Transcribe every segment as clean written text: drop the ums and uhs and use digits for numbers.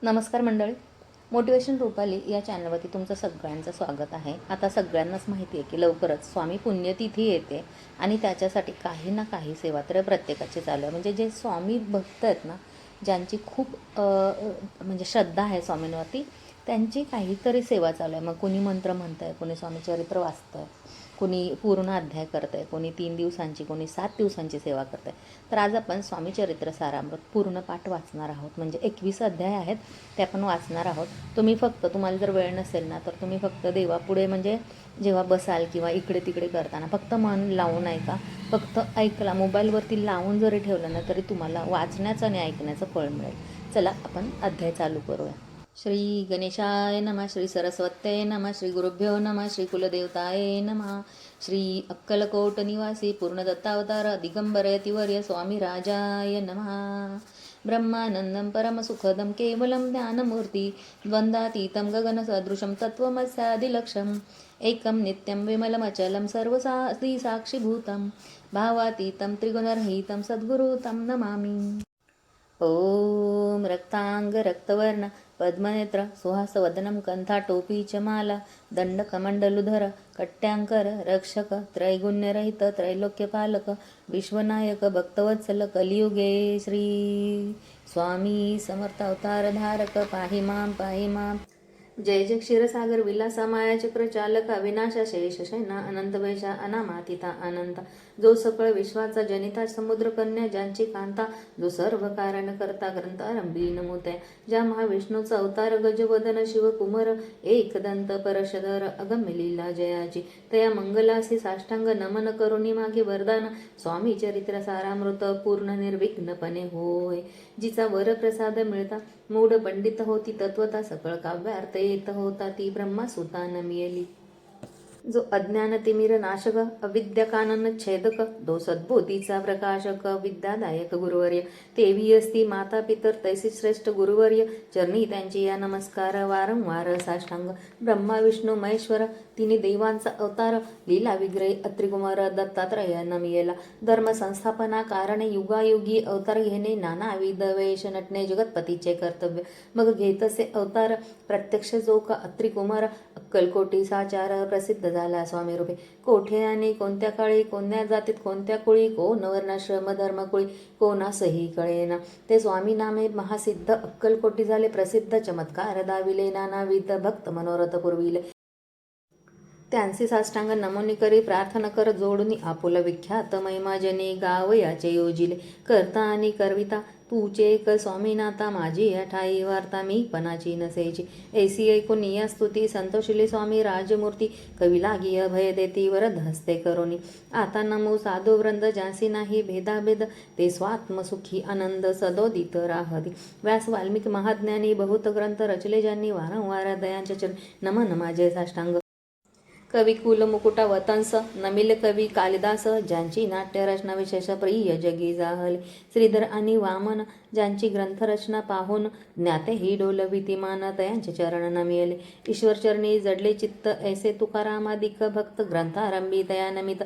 नमस्कार मंडळी. मोटिवेशन रुपाली या चॅनलवरती तुमचं सगळ्यांचं स्वागत आहे. आता सगळ्यांनाच माहिती आहे की लवकरच स्वामी पुण्यतिथी येते आणि त्याच्यासाठी काही ना काही सेवा तर प्रत्येकाची चालू आहे. म्हणजे जे स्वामी भक्त आहेत ना, ज्यांची खूप म्हणजे श्रद्धा आहे स्वामींवरती, त्यांची काहीतरी सेवा चालू आहे. मग कोणी मंत्र म्हणतं आहे, कोणी स्वामी चरित्र वाचतं आहे, कोणी पूर्ण अध्याय करतं आहे, कोणी 3 दिवसांची, कोणी 7 दिवसांची सेवा करतं आहे. तर आज आपण स्वामी चरित्र सारामृत पूर्ण पाठ वाचणार आहोत. म्हणजे 21 अध्याय आहेत, ते आपण वाचणार आहोत. तुम्हाला जर वेळ नसेल ना, तर तुम्ही फक्त देवापुढे म्हणजे जेव्हा बसाल किंवा इकडे तिकडे करताना फक्त मन लावून ऐका. फक्त ऐकला, मोबाईलवरती लावून जरी ठेवलं ना, तरी तुम्हाला वाचण्याचं आणि ऐकण्याचं फळ मिळेल. चला आपण अध्याय चालू करूया. श्री गणेशाय नमः, श्री सरस्वत्यै नमः, श्री गुरुभ्यो नमः, श्री कुलदेवताय नमः. श्री अक्कलकोट निवासी पूर्णदत्तावतार दिगंबर यतिवर्य स्वामी राजाय नमः. ब्रह्मानंदं परमसुखदं केवलं ज्ञानमूर्ति द्वन्द्वातीतं गगनसदृशं तत्त्वमस्यादिलक्ष्यम् एकं नित्यं विमलमचलं सर्वसाक्षिभूतं भावातीतं त्रिगुणरहितं सद्गुरु तं नमामि. ओम रक्तांग रक्तवर्ण पद्मनेत्र सुहासवदनं कंठाटोपी च माला दंडकमंडलुधर कट्यांकर रक्षक त्रैगुण्यरहित त्रैलोक्यपालक विश्वनायक भक्तवत्सल कलियुगे श्री स्वामी समर्थ अवतार धारक पाहि मां. जय जय क्षीरसागर विलासा मायाचक्र चालका विनाशा शेष शैना अनंत वेशा अनामातिता अनंत जो सकळ विश्वाचा जनिता समुद्र कन्या ज्यांची कांता जो सर्व कारण करता ग्रंथारंभी नमोत्या ज्या महाविष्णूचा अवतार गजवदन शिवकुमार एकदंत परशधर अगम्य लीला जयाची तया मंगलासी साष्टांग नमन करुणी मागे वरदान स्वामी चरित्र सारामृत पूर्ण निर्विघ्नपणे होय. जिचा वरप्रसाद मिळता मूढ पंडित होती तत्वता सकळ काव्यार्थ येत होता ती ब्रह्मसुता न मिळली. जो अज्ञान तिमिर नाशक अविद्या कानन छेदक दो सद्बोधीचा प्रकाशक विद्यादायक गुरुवर्य तेवी असती माता पितर तैसी श्रेष्ठ गुरुवर्य चरणी त्यांची या नमस्कार वारंवार साष्टांग ब्रह्मा विष्णू महेश्वर तिने देवांचा अवतार लीला विग्रही अत्रिकुमार दत्तात्रय नमियेला धर्म संस्थापना कारणे युगायुगी अवतार घेणे नानाविध वेश नटणे जगतपतीचे कर्तव्य मग घेतसे अवतार प्रत्यक्ष जो का अत्रिकुमार अक्कलकोटी साचार प्रसिद्ध झाला स्वामी रूपे कोठे आणि कोणत्या काळी कोणत्या जातीत कोणत्या कुळी कोण वर्णाश्रम धर्मकुळी कोणासही कळेना ते स्वामी नामे महासिद्ध अक्कलकोटी झाले प्रसिद्ध चमत्कार दाविले नानाविध भक्त मनोरथ पुरविले त्यांचे साष्टांग नमोनी करी प्रार्थना कर जोडून आपुल विख्यात महिमाजने गाव याचे योजिले करता आणि करविता तूचे एक स्वामीनाथा माझी ठाई वार्ता मी पणाची नसेची ऐसी ऐकून या स्तुती संतोषिले स्वामी राजमूर्ती कवी लागी अभय देती वरद हस्ते करोनी आता नमो साधू वृंद ज्यांसी नाही भेदाभेद ते स्वात्मसुखी आनंद सदोदित राहती व्यास वाल्मिक महाज्ञानी बहुत ग्रंथ रचले ज्यांनी वारंवार दयांचे चरण नमन माझे साष्टांग कवी कुल मुकुटा वतंस नमिल कवी कालिदास ज्यांची नाट्यरचना विशेष प्रिय जगी जाहल श्रीधर आणि वामन ज्यांची ग्रंथरचना पाहून ज्ञाते ही डोलवितीमान तयांचे चरण नमिले ईश्वरचरणी जडले चित्त ऐसे तुकारामादिक भक्त ग्रंथारंभी तया नमित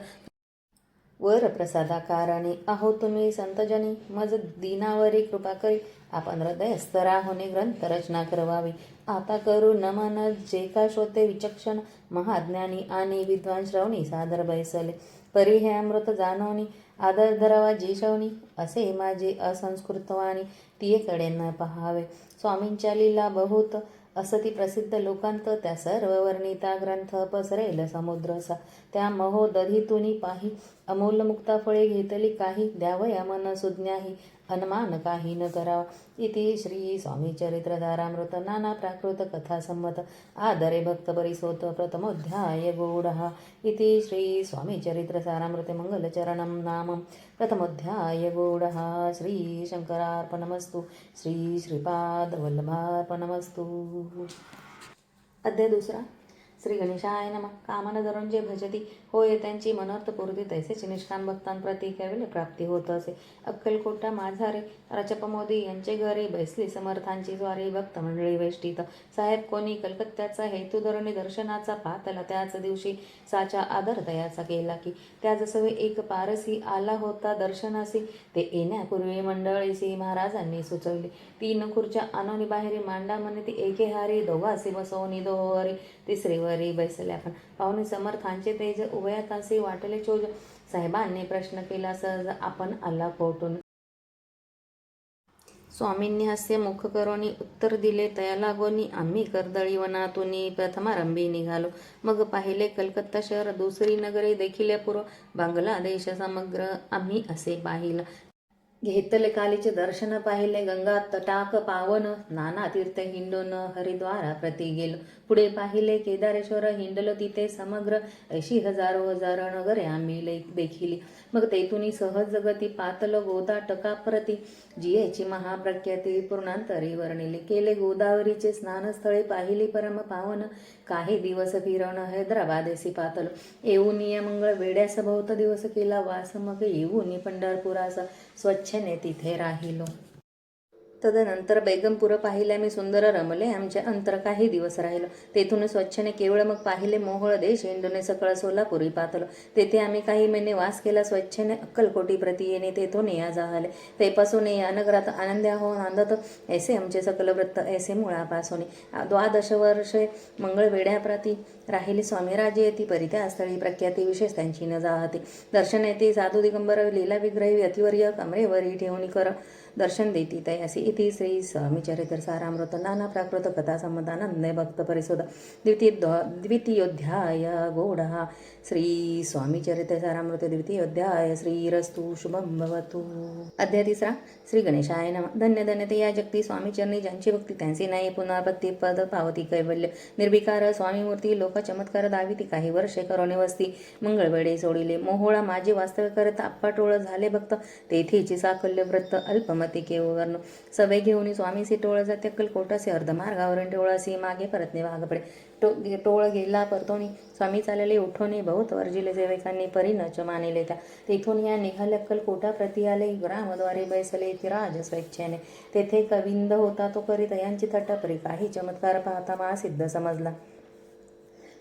वर प्रसादाकारणे अहो तुम्ही संतजनी मज दीनावरी कृपा करी आपण हृदयस्थ राहुने ग्रंथ रचना करवावी आता करू नमन जे का श्रोते विचक्षण महाज्ञानी आणि विद्वान श्रवणी सादर बैसले परी हे अमृत जाणवणी आदर धरावा जेशवणी असे माझे असंस्कृतवाणी तियेकडे न पहावे स्वामींच्या लीला बहुत असती प्रसिद्ध लोकांत त्या सर्व वर्णिता ग्रंथ पसरेल समुद्रसा त्या महोदधीतुनी पाही अमूल्य मुक्ता फळे घेतली काही द्यावया मन सुज्ञाही अनुमान काही न करावा इति श्री स्वामी चरित्र सारामृत नाना प्राकृत कथा संमत आदरे भक्त परिसोत प्रथमोध्याय गूढः इति श्री स्वामी चरित्र सारामृते मंगलचरणं नाम प्रथमोध्याय गूढः श्री शंकरार्पणमस्तु श्री श्रीपाद वल्लभार्पणमस्तु. अध्याय दुसरा. श्री गणेशाय नमः. कामन धरून जे भजती होय त्यांची मनोर्थ पूर्ती तैसेची निष्काम भक्तांप्रती कैवल्य प्राप्ती होत असे. अक्कलकोटा माझारे रचपमोदी यांचे घरी बैसली समर्थांची ज्वारी भक्त मंडळी वेष्टीत. साहेब कोणी कलकत्त्याचा हेतू धरणी दर्शनाचा पातला त्याच दिवशी साचा आदर दयाचा केला की त्याजसवे एक पारसी आला होता दर्शनासी. ते येण्यापूर्वी मंडळीसी महाराजांनी सुचवली 3 खुर्च्या आणून बाहेरी मांडा म्हणे ती एके हारी दोघासी बसवणी दोहरी तिसरीवरी बैसल्या पण पाहुणे समर्थांचे तेज उभयातासी वाटले चोज. साहेबांनी प्रश्न केला सहज आपण आला कोठून. स्वामींनी हास्य मुख करोनी उत्तर दिले तया लागोनी आम्ही कर्दळी वनातूनी प्रथमारंभी निघालो. मग पाहिले कलकत्ता शहर दुसरी नगरे देखील पूर्व बांगलादेश समग्र आम्ही असे पाहिलं. घेतले कालीचे दर्शन पाहिले गंगा तटाक पावन नाना तीर्थ हिंडून हरिद्वारा प्रति गेलो. पुढे पाहिले केदारेश्वर हिंडलो तिथे समग्र 80,000 नगरे आम्ही देखिली. मग तेथून सहज गती पातलो गोदा टकाप्रती जियेची महाप्रख्याती पूर्णांतरी वर्णिली. केले गोदावरीचे स्नानस्थळे पाहिली परम पावन काही दिवस फिरण हैदराबादेसी पातलो. येऊनी मंगळ वेड्यास बहुत दिवस केला वास मग येऊनी पंढरपुरास स्वच्छने तिथे राहिलो. तदनंतर बेगमपूर पाहिल्या मी सुंदर रमले आमचे अंतर काही दिवस राहिलो. तेथून स्वच्छने केवळ मग पाहिले मोहोळ देश हिंडूने सकळ सोलापुरी पातलो. तेथे आम्ही काही महिने वास केला स्वच्छने अक्कलकोटी प्रति येणे तेथून या जाहले. तेपासून या नगरात आनंद्या हो नांदत ऐसे आमचे सकल वृत्त ऐसे मुळापासून 12 वर्षे मंगळवेड्याप्रती राहिले स्वामीराजे येती परी त्या स्थळी प्रख्याती विशेष त्यांची न जाहते. दर्शन येते साधू दिगंबर लीला विग्रही अतिवर्य कमरेवरी ठेवणी कर दर्शन देती तयासी. इति श्री स्वामी चरित्र सारामृत नाना प्राकृत कथा संबंधानंद भक्त परिशोध द्वितीयोध्याय गौडः. श्री स्वामी चरित्र सारामृत द्वितीयोध्याय. श्रीरस्तु शुभम भवतु. अध्याय 3. श्री गणेशाय नमः. धन्य धन्य ते या जगती स्वामी चरणी ज्यांची भक्ती त्यांची नाही पुनर्भक्ती पद पावती कैवल्य. निर्विकार स्वामी मूर्ती लोक चमत्कार दाविती काही वर्षे करोने वस्ती मंगळवेळे सोडिले. मोहोळा माझे वास्तव्य करता अप्पाटोळ झाले भक्त तेथीची साकल्य व्रत अल्पमती केवर्ण सवय घेऊन स्वामीसी टोळ जाते अक्कलकोटासी अर्धमार्गावरून टोळासी मागे परतणे भाग पडे. टोळ गेला परतोनी स्वामी चालले उठोनी बहुत वर्जिले सेवकांनी परिणच मानिले त्या. तेथून या निघाले अक्कलकोटा प्रति आले ग्रामद्वारे बैसले तिराज स्वेच्छेने. तेथे कविंद होता तो करीत यांची थट्टापरी काही चमत्कार पाहता मा सिद्ध समजला.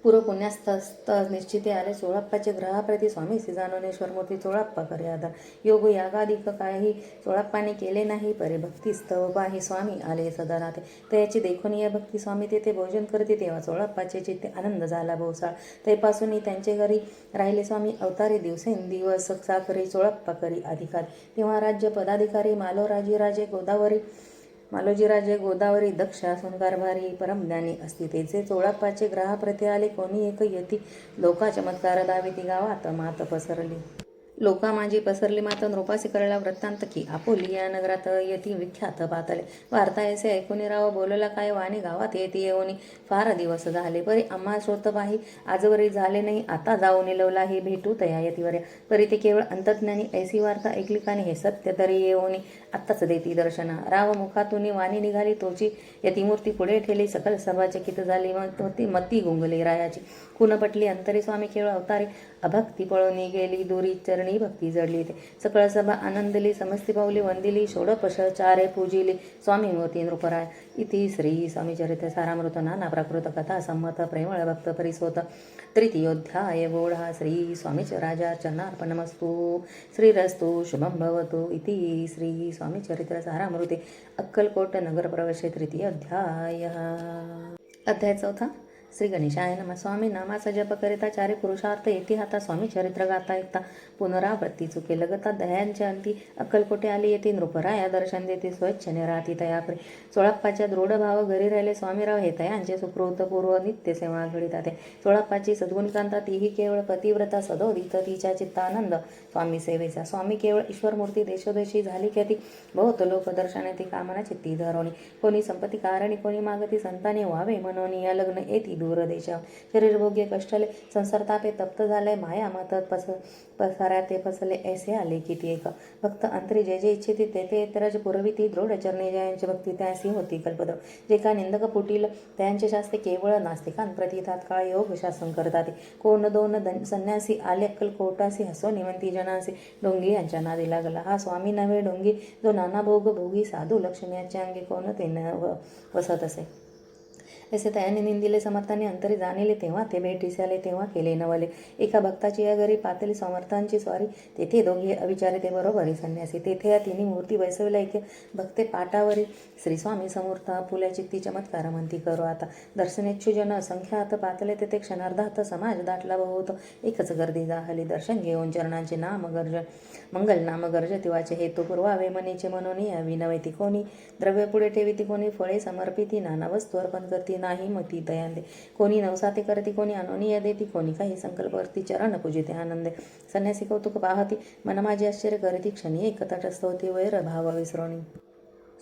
पूर्व पुण्यास्त निश्चिते आले चोळाप्पाचे ग्रहाप्रती स्वामी सिजानोनेश्वर मूर्ती चोळाप्पा करे आधार. योग यागादिक काही चोळाप्पाने केले नाही परे भक्तिस्तव पाही स्वामी आले सदानाथे. त्याची देखून या भक्ती स्वामी तेथे भोजन करते तेव्हा चोळाप्पाचे चित्ते आनंद झाला बहुसाळ. तेपासूनही त्यांचे घरी राहिले स्वामी अवतारी दिवसेंदिवस साखरे चोळाप्पा करी अधिकारी. तेव्हा राज्य पदाधिकारी मालोजीराजे गोदावरी दक्ष असून कारभारी परमज्ञानी असती. तेचे चोळाप्पाचे ग्रहाप्रती आले कोणी एक यती लोका चमत्कार दाविती गावात मात पसरली. लोका माझी पसरली माता नृपासी कळला वृत्तांत की आपोली या नगरात यती विख्यात पातले. वार्ता ऐसे ऐकून राव बोलला काय वाणी गावात येते येऊनी फार दिवस झाले परी आम्हा श्रोत पाही आजवरी झाले नाही आता जाऊ निलवला ही भेटू तया यतीवर्या. परी ते केवळ अंतज्ञानी ऐसी वार्ता ऐकली कानी हे सत्य तरी येऊनी आत्ताच देती दर्शना. राव मुखातून वाणी निघाली तोची यतीमूर्ती पुढे ठेली सकल सभा चकित झाली मग ती मती गुंगली रायाची. खून पटली अंतरी स्वामी केवळ अवतारी अभक्ती पळून गेली दुरी चरणी भक्ती जडली ते. सकळ सभा आनंदली समस्ती पावली वंदिली षोडपश चारे पूजिली स्वामी मूर्ती नृपराय. इति श्री स्वामी चरित्र सारामृत नाना प्राकृत कथा संमत प्रेमळ भक्त परिसोत तृतीयोध्याय गौडः. श्री स्वामीच राजार्चनार्पणमस्तु. श्रीरस्तु शुभम भवतु. इति श्री स्वामी चरित्र सारामृते अक्कलकोट नगर प्रवेशे तृतीयोध्याय. अध्याय 4. श्री गणेशाय नमः. स्वामी नामाचा जप करिता चारी पुरुषार्थ येथे हाता स्वामी चरित्र गाता ऐकता पुनरावृत्ती चुके लगता दह्यांच्या अंती अक्कलकोटे आली येते नृपराया दर्शन देते स्वच्छने राहती तयापरे. चोळाप्पाच्या दृढ भाव घरी राहिले स्वामीराव हे तयांचे सुकृत पूर्व नित्य सेवा घडीत आहे. चोळाप्पाची सद्गुणकांता तीही केवळ पतिव्रता सदोदित तिच्या चित्तानंद स्वामी सेवेचा. स्वामी केवळ ईश्वरमूर्ती देशोदेशी झाली ख्याती बहुत लोक दर्शनाची कामना चित्ती धरवणी. कोणी संपत्ती कारणी कोणी मागती संताने व्हावे म्हणून या लग्न येती दूर देशा शरीर भोग्य कष्टले संसार तापे तप्त झाले माया मातत पसारा ते फसले ऐसे आले किती एक भक्त अंतरी जे जे इच्छिती ते ते इतराज पुरविती दृढ चरणी जयांची भक्ती त्यासी होती कल्पद्र जे का निंदक पुटील त्यांचे शास्त्रे केवळ नास्तिकांप्रती तात्काळ योग शासन करतात कोण दोन संन्यासी आले अक्कलकोटासी हसो निवंती जनासी डोंगी यांच्या नादी लागला हा स्वामी नव्हे डोंगी जो नाना भोग भोगी साधू लक्षण्याच्या अंगी कोण ते न वसत असे ऐसे तयाने निंदिले समर्थाने अंतरी जाणिले तेव्हा ते भेटीस आले तेव्हा केले नवले एका भक्ताची या घरी पातळी समर्थांची स्वारी तेथे दोघे अविचारे ते बरोबरी संन्यासी तेथे या तिन्ही मूर्ती बैसविल्या ऐक्य भक्ते पाटावरी श्री स्वामी समूर्थ फुल्या चित्ती चमत्कार म्हणती करो आता दर्शनेच्छू जन असंख्यात पातले तेथे क्षणार्धात समाज दाटला बहुत एकच गर्दी जाहली दर्शन घेऊन चरणांचे नाम गर्ज मंगल नाम गर्ज तिवाचे हेतू पुरवावे मनीचे मनोनी विनवती कोणी द्रव्य पुढे ठेविती कोणी फळे समर्पिती नाना वस्तू अर्पण करती नाही मती दयांदे कोणी नवसाते करती कोणी अनोनिय देती कोणी काही संकल्प करती चरण पूजिते आनंदे संन्यासी कौतुक पाहती मन माझे आश्चर्य करती क्षणी एक तटस्थ होती वैर भाव विसरोणी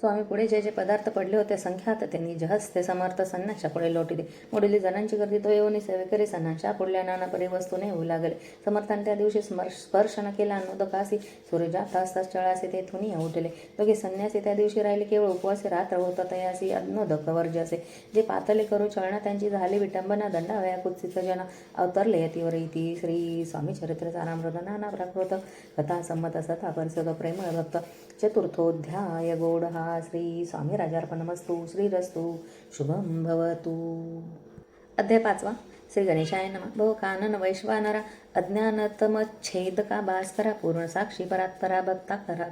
स्वामी पुढे जे जे पदार्थ पडले होते संख्यात त्यांनी जहस्ते समर्थ सन्नाच्या पुढे लोटिले मोडीली जणांची गर्दी तो येऊन सेवेकरी सन्नाच्या पुढल्या नाना परी वस्तूने होऊ लागले समर्थांनी त्या दिवशी स्पर्श न केला नोदकासी सूर्यात असताच चळासे तेथून उठले दोघे संन्यासी त्या दिवशी राहिले केवळ उपवासे रात्र होता तयासी अज्ञोदक वर्जसे जे पातले करू चळणा त्यांची झाली विटंबना दंडावया कुत्सित जन अवतरले यतीवर इति श्री स्वामी चरित्र सारामृत नाना प्राकृत कथा संमत सथा परिसद प्रेमळ भक्त चतुर्थोध्याय गोड हा श्री स्वामी राजार्पणमस्तु श्रीरस्तु शुभम भवतु अध्याय 5 श्री गणेशाय नमः भव कानन वैश्वानरा अज्ञानतमच्छेदका भास्करा पूर्ण साक्षी परात्परा भक्ता करा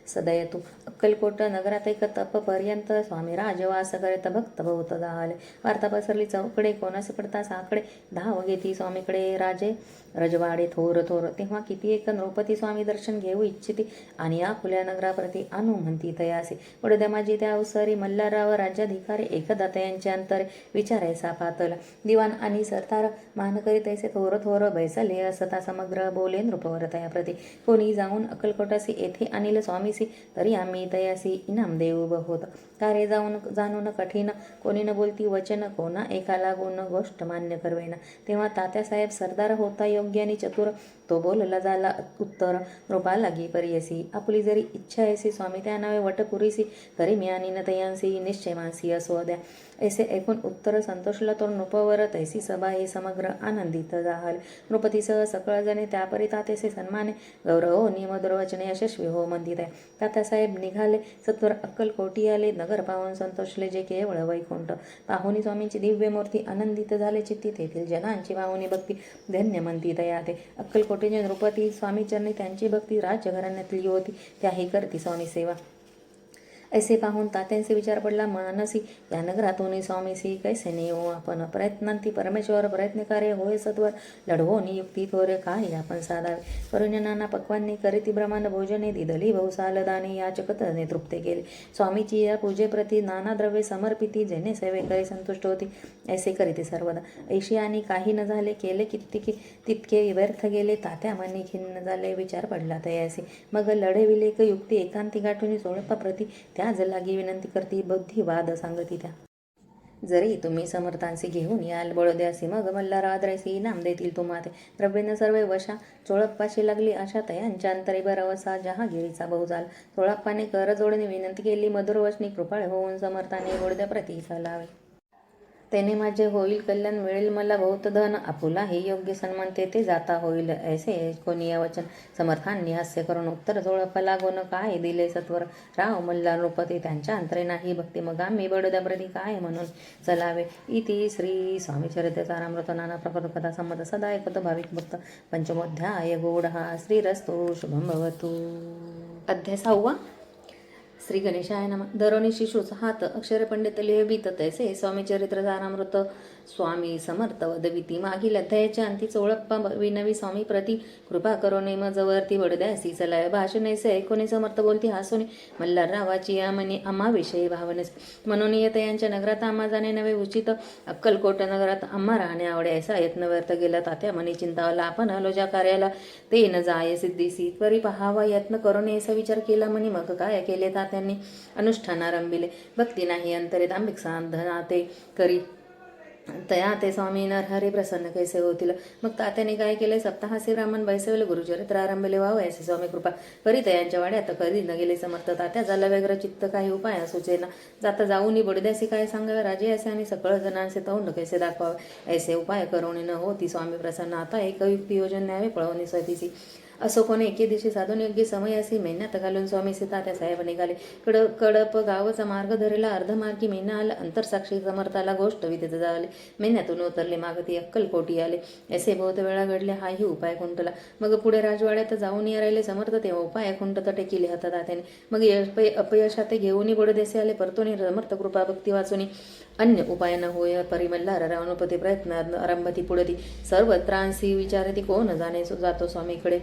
सदयतु अक्कलकोट नगरात एक तप पर्यंत स्वामी राजवास करीत भक्त बहुत झाले वार्ता पसरली चौकडे कोणास पडता साकडे धाव घेती स्वामीकडे राजे रजवाडे थोर थोर तेव्हा किती एक नृपती स्वामी दर्शन घेऊ इच्छिती आणि या खुल्या नगराप्रती आणू म्हणती तयासी पुढे माझी त्या अवसरी मल्हारराव राज्याधिकारी एकदा तयांचे अंतरे विचारायचा पातला दिवाण आणि सरदार मान करीत ऐसे थोर थोर बैसले असता समग्र बोले नृपवर तयाप्रती कोणी जाऊन अक्कलकोटासी येथे आणील स्वामी तरी आम्ही तयासी इनाम देऊ बहुत कार्य जाणून कठीण कोणी न बोलती वचन कोणा एका लागून गोष्ट मान्य करवेना तेव्हा तात्यासाहेब सरदार होता योग्य आणि चतुर तो बोलला झाला उत्तर नृपा लागी परियसी आपली जरी इच्छा ऐसी स्वामी त्या नावे वटपुरीसी तरी मी आणि न तयांसी निश्चय मानसी असो द्या ऐसे ऐकून उत्तर संतोषला तो नृपवर तैसी सभा हे समग्र आनंदित जाहल नृपतीसह सकळ जणे त्यापरी तातेसे सन्माने गौरव निमधुर वचने यशस्वी हो मंदित आहे तात्यासाहेब निघाले सत्वर अक्कलकोटी आले नगर पाहून संतोषले जे केवळ वैकुंठ पाहुनी स्वामींची दिव्य मूर्ती आनंदित झाले चित्ती तेथील जनांची पाहुनी भक्ती धन्य म्हणती तयाते अक्कलकोटीचे नृपती स्वामी चरणी त्यांची भक्ती राज्यघराण्यातली होती त्याही करती स्वामी सेवा ऐसे पाहून तात्यांचे विचार पडला मानसी या नगरातून स्वामीसी कैसे नेऊ आपण प्रयत्नांती परमेश्वर प्रयत्नकार्य होय सत्वर लढवो नियुक्ती थोर काय आपण साधावे करुण्य नाना पक्वांनी करीती ब्रह्मांड भोजने दिदली बहुसालदाने याचकतने तृप्ते केले स्वामीची या पूजेप्रती नाना द्रव्ये समर्पिती जेणे सेवेकरी संतुष्ट होती ऐसे करीते सर्वदा ऐशी आणि काही न झाले केले तितके व्यर्थ गेले तात्या मनी खिन्न झाले विचार पडला तयासी मग लढे विलेक युक्ती एकांती गाठून सोळपा प्रती त्याच लागी विनंती करती बुद्धिवाद सांगती त्या जरी तुम्ही समर्थांशी घेऊन याल बळद्यासी मग मल्हाराद्रैसी इनाम देतील तुम्हाला द्रव्येन सर्वे वशा चोळप्पाशी लागली अशा तयांच्या अंतरी भरवसा जहागिरीचा बहु झाला चोळप्पाने कर जोडणे विनंती केली मधुरवशनी कृपाळ होऊन समर्थाने बळद्या प्रती लावे त्याने माझे होईल कल्याण मिळेल मला बहुत धन आपुला हे योग्य सन्मान तेथे जाता होईल ऐसे कोणी या वचन समर्थांनी हास्य करून उत्तर जोळप्पा लागून काय दिले सत्वर राव मल्हार नृपती त्यांच्या अंतरे नाही भक्ती मग आम्ही बडोद्याप्रती काय म्हणून चलावे इति श्री स्वामी चरित्र सारामृत नाना प्रकृत कथा संमत सदा ऐकत भाविक भक्त पंचमोध्याय गोड हा श्रीरस्तु शुभम भवतु अध्याय 6 श्री गणेशाय नमः दरोनी शिशूचा हात अक्षर पंडित लिहबीत तैसे स्वामी चरित्र सारामृत स्वामी समर्थ वदविती मागील अध्यायाच्या अंती चोळप्पा विनवी स्वामी प्रती कृपा करो नेम जवरती बडद्यासी चलाय भाषण ऐसे ऐकोनी समर्थ बोलती हासोनी मल्हार रावाची या मनी आम्हा विषयी भावनेस म्हणून येत यांच्या नगरात आम्हा जाणे नवे उचित अक्कलकोट नगरात आम्हा राहणे आवडे ऐसा यत्न व्यर्थ गेला तात्या मनी चिंतावला आपण आलो ज्या कार्याला ते न जाय सिद्धीसी त्वरी पहावा यत्न करून ऐसा विचार केला मनी मग काय केले तात्यांनी अनुष्ठान आरंभिले भक्ती नाही अंतरे दांभिक साधना ते करी तया ते स्वामी नरहरी प्रसन्न कैसे होतील. मग तात्याने काय केले, सप्ताहासी ब्राह्मण बैसवले, गुरुचरित्र आरंभले व्हावं ऐसे स्वामी कृपा करी तयांच्या वाड्यात कधी न गेले समर्थ. तात्या झाला व्यग्र चित्त, काही उपाय सुचेना. जाता जाऊनी बडद्यासी काय सांगावे, राजे असे आणि सकळ जणांचे तोंड कैसे दाखवावे, ऐसे उपाय करून न होती स्वामी प्रसन्न. आता एक युक्ती योजन न्यावे पळवणी स्वतीसी. असो कोणी एके दिवशी साधून योग्य समय असी मेहनत घालून स्वामी तात्या साहेब निघाले. कडप गावचा मार्ग धरेला, अर्धमार्गी मेना आला, अंतरसाक्षी समर्थाला गोष्ट विदित झाले. मेन्यातून उतरले मागती अक्कलकोटी आले, ऐसे बहुत वेळा घडले हाही उपाय खुंटला. मग पुढे राजवाड्यात जाऊन राहिले समर्थ, तेव्हा उपाय खुंटत टेकिले हातात तात्याने. मग अपयशात घेऊन बडदेसे आले, परतोनी समर्थ कृपा भक्ती वाचुनी. अन्य उपाय न होय परिमल्लार रावणपती प्रयत्न आरंभती पुढती. सर्वत्रांसी विचारती कोण जाणे जातो स्वामीकडे.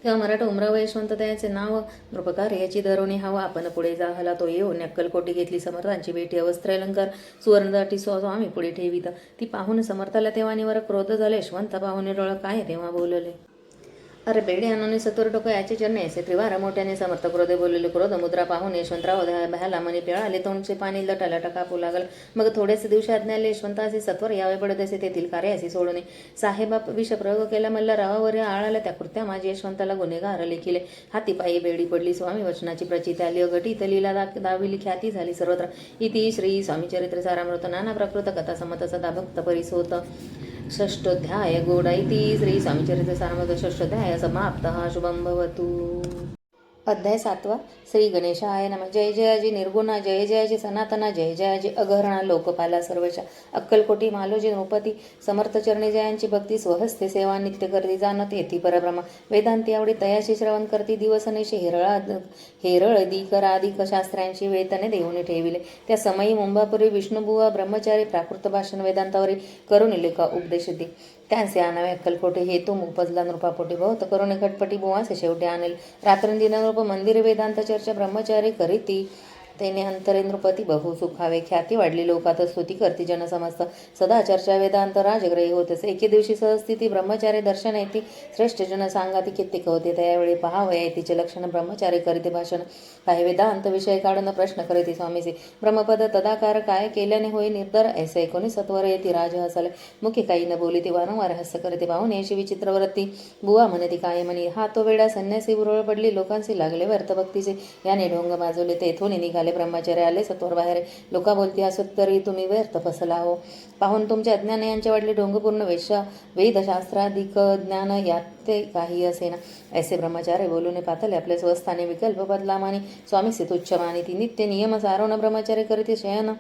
तेव्हा मराठा उमराव यशवंत त्याचे नाव नृपकार याची धरवणी हवा. आपण पुढे जाहला तो येऊन अक्कलकोटी घेतली. समर्थांची भेटी वस्त्र अलंकार सुवर्णदाटी स्वामी पुढे ठेवीत. ती पाहून समर्थाला तेव्हा निवर क्रोध झाले. यशवंत पाहुणे डोळ काय तेव्हा बोलले, अरे बेडे आणून सत्वर टोक याचे चरणे ऐसे त्रिवार मोठ्याने समर्थ क्रोधे बोलले. क्रोध मुद्रा पाहून यशवंतराव भ्याला मनी पिळाले, तोंडचे पाणी लटालटा कापू लागल. मग थोडेसे दिवशी आज्ञाले यशवंताचे सत्वर यावे बडदेसे तेथील कार्यासी सोडणे. साहेबा विषप्रयोग केला मल्ला रावावर आळाला, त्या कृत्या माझे यशवंताला गुन्हेगार लिखिले. हातीपायी बेडी पडली स्वामी वचनाची प्रचिती आली. अघटित लीला दाविली ख्याती झाली सर्वत्र. इति श्री स्वामी चरित्र सारामृत नाना प्रकृत कथा समत सदा भक्त परिसोत. षष्ठोध्याय गोडा. इति श्री स्वामीचरित्र सारामृत षष्ठोध्याय समाप्त. शुभम भवतु. अध्याय 7. श्री गणेशाय नमः. जय जयाजी निर्गुणा, जय जयाजी सनातना, जय जयाजी अघरणा लोकपाला सर्वशा. अक्कलकोटी मालोजी नृपती समर्थ चरणी जयांची भक्ती स्वहस्ते सेवा नित्य करती. जाणत येती परब्रह्म वेदांती आवडी, तयाशी श्रवण करती दिवसनेशी. हेरळदिक शास्त्रांची वेतने देऊन ठेविले. त्या समयी मुंबापुरी विष्णुबुवा ब्रह्मचारी प्राकृत भाषण वेदांतावरी करून लेखा उपदेश दे. त्यांचे आणावे अक्कलकोटे हेतू उपजला नृपापोटी. बहुत करुणे खटपटी बुवासे शेवटी आणेल. रात्रंदिन नृप मंदिर वेदांत चर्चा ब्रह्मचारी करीती. तेने अंतरे नृपती बहु सुखावे. ख्याती वाढली लोकात स्तुती करती जन समस्त. सदा चर्चा वेदांत राजग्रही होतस. एके दिवशी सहस्थिती ब्रह्मचारी दर्शन येती. श्रेष्ठ जन सांगाती कित्येक होते. त्यावेळी पहावया येतीचे लक्षण. ब्रह्मचारी करीते भाषण. काही वेदांत विषय काढून प्रश्न करीती स्वामीचे. ब्रह्मपद तदाकार काय केल्याने होई निर्धार. ऐसे एकोणी सत्वर येती राज हसले. मुखी काही न बोली ती वारंवार हास्य करते. पाहून याशी विचित्र वृत्ती. बुवा म्हणती काय म्हणी. हा तो वेडा संन्यासी बुरळ पडली. लोकांशी लागले व्यर्थ भक्तीचे. याने ढोंग बाजवले. तेथून निघाले ब्रह्मचारी आले सत्वर बाहेर. लोका बोलती असत तरी तुम्ही व्यर्थ फसला हो. पाहून तुमचे अज्ञान यांचे वाढले ढोंगपूर्ण वेदशास्त्राधिक ज्ञान यात ते काही असेना. ऐसे ब्रह्मचारी बोलून पातले आपले स्वस्थाने विकल्प बदला मानी. स्वामी तुच्छ मानी ती नित्य नियम सारवण ब्रह्मचारी करीते शयन.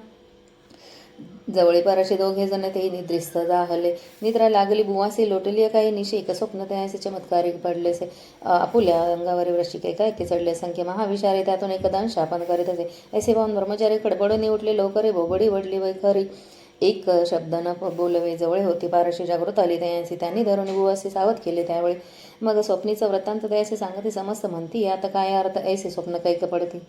जवळे परशे दोघे जण ते निद्रिस्त जाहले. निद्रा लागली बुवासे लोटली काही निशी. एक स्वप्न त्याचे चमत्कारी पडलेसे. आपुल्या अंगावर वृश्चिके काय चढले संख्य महाविषारे. त्यातून एक दंश आपण करीत असे. ऐसे पाहून ब्रह्मचारी खडबडून उठले. लवकरे बोबडी वडली वै खरी. एक शब्द न बोलवे. जवळे होती पारशी जागृत आली तयांसी. त्यांनी धरून बुवासे सावध केले. त्यावेळी मग स्वप्नीचं वृत्तांत त्याचे सांगते समस्त म्हणती. यात काय अर्थ ऐसे स्वप्न कैक पडती.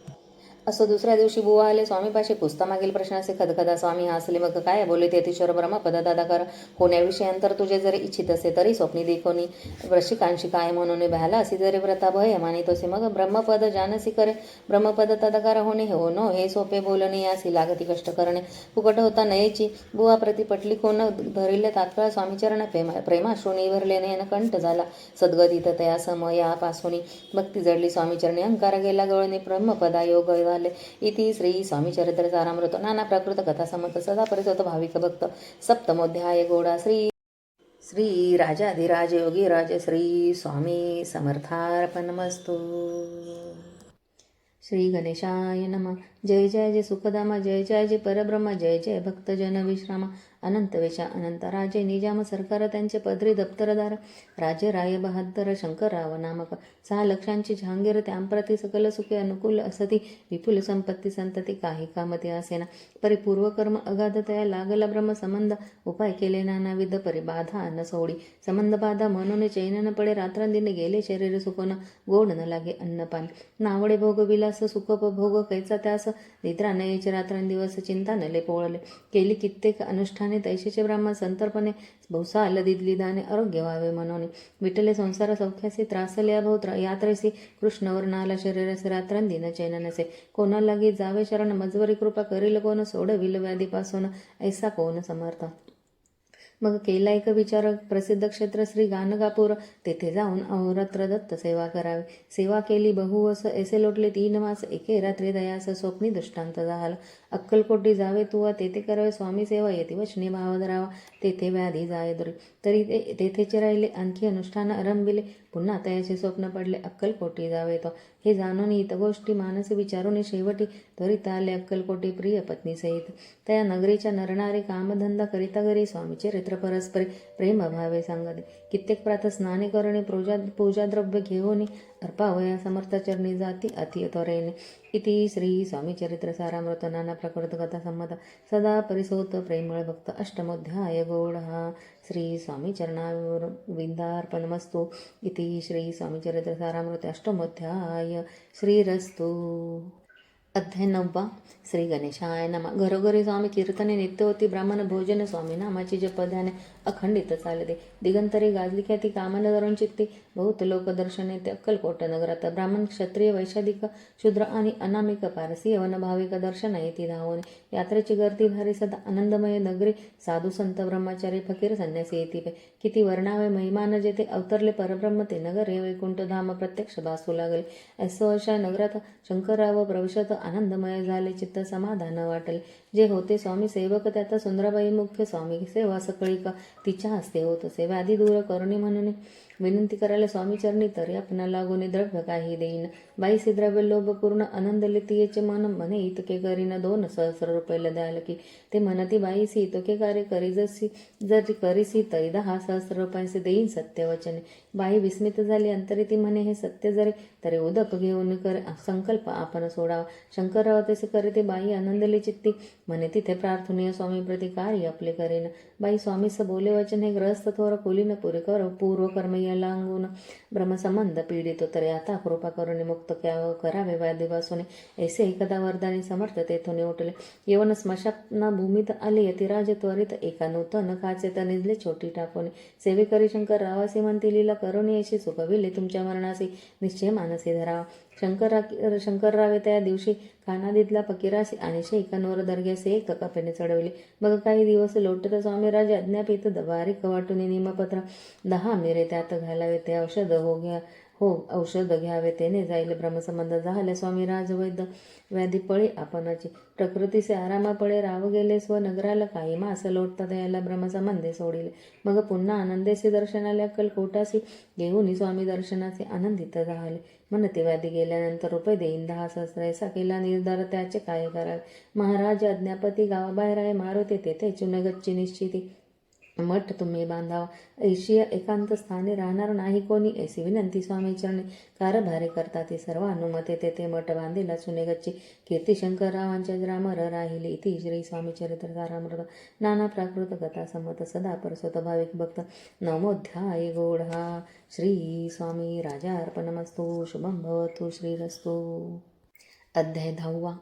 असो दुसऱ्या दिवशी बुवा आले स्वामीपाशी. पुसता मागील प्रश्नाचे खदखदा स्वामी हसले. मग काय बोले ते अतिशय ब्रह्मपद दादाकार होण्याविषयी अंतर तुझे जरी इच्छित असे तरी स्वप्नी देखोनी वृश्चिकांशी काय म्हणून भ्याला असे जरी व्रता भय मानितोसे. मग ब्रह्मपद जानसी करे ब्रह्मपद तदाकार होणे हो नो हे सोपे बोलणे. यासी लागती कष्ट करणे फुकट होता नयेची. बुवा प्रति पटली कोण धरिले तात्काळ स्वामीचरण प्रेमाश्रुनी भरलेने कंठ झाला सद्गतीत तया समयापासून. भक्ती जडली स्वामीचरणी अंकार गेला गळणे. ब्रह्मपदा योग इति श्री स्वामी चरित्र सारामृत नाना प्रकृत कथा समत सदा परिसोत भाविक भक्त. सप्तमोध्याय गोडा. श्री राजाधिराज योगीराज श्री स्वामी समर्थार्पणमस्तु. श्री गणेशाय नमः. जय जय जय सुखधामा, जय जय जय परब्रह्म, जय जय भक्तजन विश्रामा. अनंत वेशा अनंत राजे निजाम सरकार त्यांचे पदरी दप्तरदार. राजे राय बहादर शंकरराव नामक. 6 लक्षांची जहांगीर त्यांप्रती सकल सुखे अनुकूल असती. विपुल संपत्ती संतती काही कामते असेना. परिपूर्व कर्म अगाध तया लागला ब्रह्म संबंध. उपाय केले नानाविध परिबाधा न सोडी. संबंध बाधा म्हणून चैन न पडे. रात्रंदिन गेले शरीर सुकोन. गोड न लागे अन्नपान. नावडे भोग विलास सुखोपभोग कैचा त्यास. निद्रा नयेचे रात्रंदिवस चिंता नले पोळले. केली कित्येक अनुष्ठाने आणि तैशीचे ब्राह्मण संतर्पणे बहुसा दिदली दाने आरोग्य व्हावे म्हणून विठ्ठले संसार सौख्यासी त्रासल्या भोत्र यात्रेसी कृष्णवर्णाला शरीरास रात्रंदिन चैन नसे कोणा लागी जावे शरण मजवरी कृपा करील कोण सोडविल व्याधीपासून ऐसा कोण समर्थ. मग केला एक विचार प्रसिद्ध क्षेत्र श्री गाणगापूर तेथे जाऊन अहोरात्र दत्त सेवा करावी. सेवा केली बहुवस ऐसे लोटले 3 मास एके रात्री दयास स्वप्नी दृष्टांत झाला. अक्कलकोटी जावे तुवा तेथे करावे स्वामी सेवा येते वचनी भाव धरावा तेथे व्याधी जाय दुरी तरी तेथेच राहिले आणखी अनुष्ठान आरंभिले पुन्हा तयाचे स्वप्न पडले अक्कलकोटी जावे तो हे जाणून इत गोष्टी मानस विचारून शेवटी त्वरित आले अक्कलकोटी प्रिय पत्नी सहित त्या नगरीच्या नरणारे कामधंदा करिता घरी स्वामी चरित्र परस्परे प्रेम भावे सांगते कित्येक प्रात स्नाने करणे पूजाद्रव्य घेऊन अर्पावया समर्थचरणी जाती अति त्वरेने. इति श्री स्वामी चरित्र सारामृत नाना प्रकृत कथा संमत सदा परिसोत प्रेमळ भक्त अष्टमोध्याय गौडहा. श्री स्वामी चरणाविंदार्पणमस्तु. इति श्री स्वामी चरित्र सारामृत अष्टमोध्याय. श्रीरस्तु. अध्याय 9. श्री गणेशाय नमः. घरोघरी स्वामी कीर्तने नित्य होती. ब्राह्मण भोजन स्वामी नामाची जपध्याने अखंडित चालते. दिगंतरी गाजली ख्याती कामन धरून चित्ती बहुत लोक दर्शन येते अक्कलकोट नगरात. ब्राह्मण क्षत्रिय वैशाधिक शूद्र आणि अनामिक पारसी यवन भाविक दर्शन येते धावून. यात्रेची गर्दी भारी सदा आनंदमय नगरी. साधू संत ब्रह्मचारी फकीर संन्यासी येते किती वर्णावे महिमान जेथे अवतरले परब्रह्म ते नगर हे वैकुंठ धाम प्रत्यक्ष भासू लागले. ऐसो अशा नगरात शंकरराव प्रवेशत आनंदमय झाले. चित्त समाधान वाटले. जे होते स्वामी सेवक त्यात सुंदराबाई मुख्य स्वामी सेवा सकळी का तिच्या हस्ते होत असे. व्याधी दूर करणे म्हणून विनंती करायला स्वामी चरणी तरी आपण लागून द्रव्य काही देईन. बाईसी द्रव्य लोभ पूर्ण आनंद लितीयेचे मन म्हणे इतके करीन 2 सहस्र रुपये द्याल की ते म्हणती बाईसी इतके कार्य करी जर करीसी तरी 10 सहस्र रुपयांचे देईन सत्यवचने. बाई विस्मित झाली. अंतरी ती म्हणे हे सत्य जरी तरी उदक घेऊन कर संकल्प आपण सोडावा. शंकरराव तसे करीते. बाई आनंदली चित्ती म्हणे तिथे प्रार्थनीय स्वामी प्रति कार्य आपले करेन. बाई स्वामीस बोले वचन हे ग्रहस्थ थोर कुलीन पूर्व कर्म याला अंगून ब्रह्मसंबंध पीडित तरी आता कृपा करून मुक्त करावे व्याधीपासून. ऐसे एकदा वरदानी समर्थ तेथून उठले. यवन स्मशान भूमीत आले. यतिराज त्वरित एका नूतन काचेत निजले छोटी टाकून. सेवेकरी शंकर रावासी म्हणती लीला करुणी अशी सुखविले तुमच्या मरणासी निश्चय मानसी धरावा. शंकररावे त्या दिवशी कानादीतला फकीरासी आणि शेकांवर दर्ग्यासे एक कपेने चढवले. मग काही दिवस लोटत स्वामी राजे अज्ञापित बारीक वाटून निमपत्र 10 मिरे त्यात घालावे. ते औषध घ्यावे तेने जाईल ब्रह्मसंबंध झाले. स्वामी राज वैद्य व्याधी पळे आपणाची प्रकृतीचे आरामा पळे राव गेले. स्वनगराला काही मास लोटतात याला ब्रह्मसंबंधे सोडिले. मग पुन्हा आनंदेसी दर्शनाला अक्कलकोटासी घेऊन स्वामी दर्शनाचे आनंदित झाले. म्हणते व्याधी गेल्यानंतर रुपये देईन 10 सहस्र. ऐसा केला निर्धार त्याचे काय करावे. महाराज अज्ञापती गावाबाहेर आहे मारुती तेथे चुनगच्ची निश्चिती मठ तुम्ही बांधावा. ऐशिया एकांत स्थानी राहणार नाही कोणी ऐसी विनंती स्वामी चरणी कारभारी करता ती सर्व अनुमते तेथे मठ बांधिला चुनेगच्ची कीर्ती शंकररावांच्या ग्रामर राहिली. इति श्री स्वामी चरित्र सारामृत नाना प्राकृत कथा संमत सदा परसत भाविक भक्त. 9मोध्याय गौडहा. श्री स्वामी राजार्पणमस्तु. शुभं भवतु. श्रीरस्तु. अध्याय 10.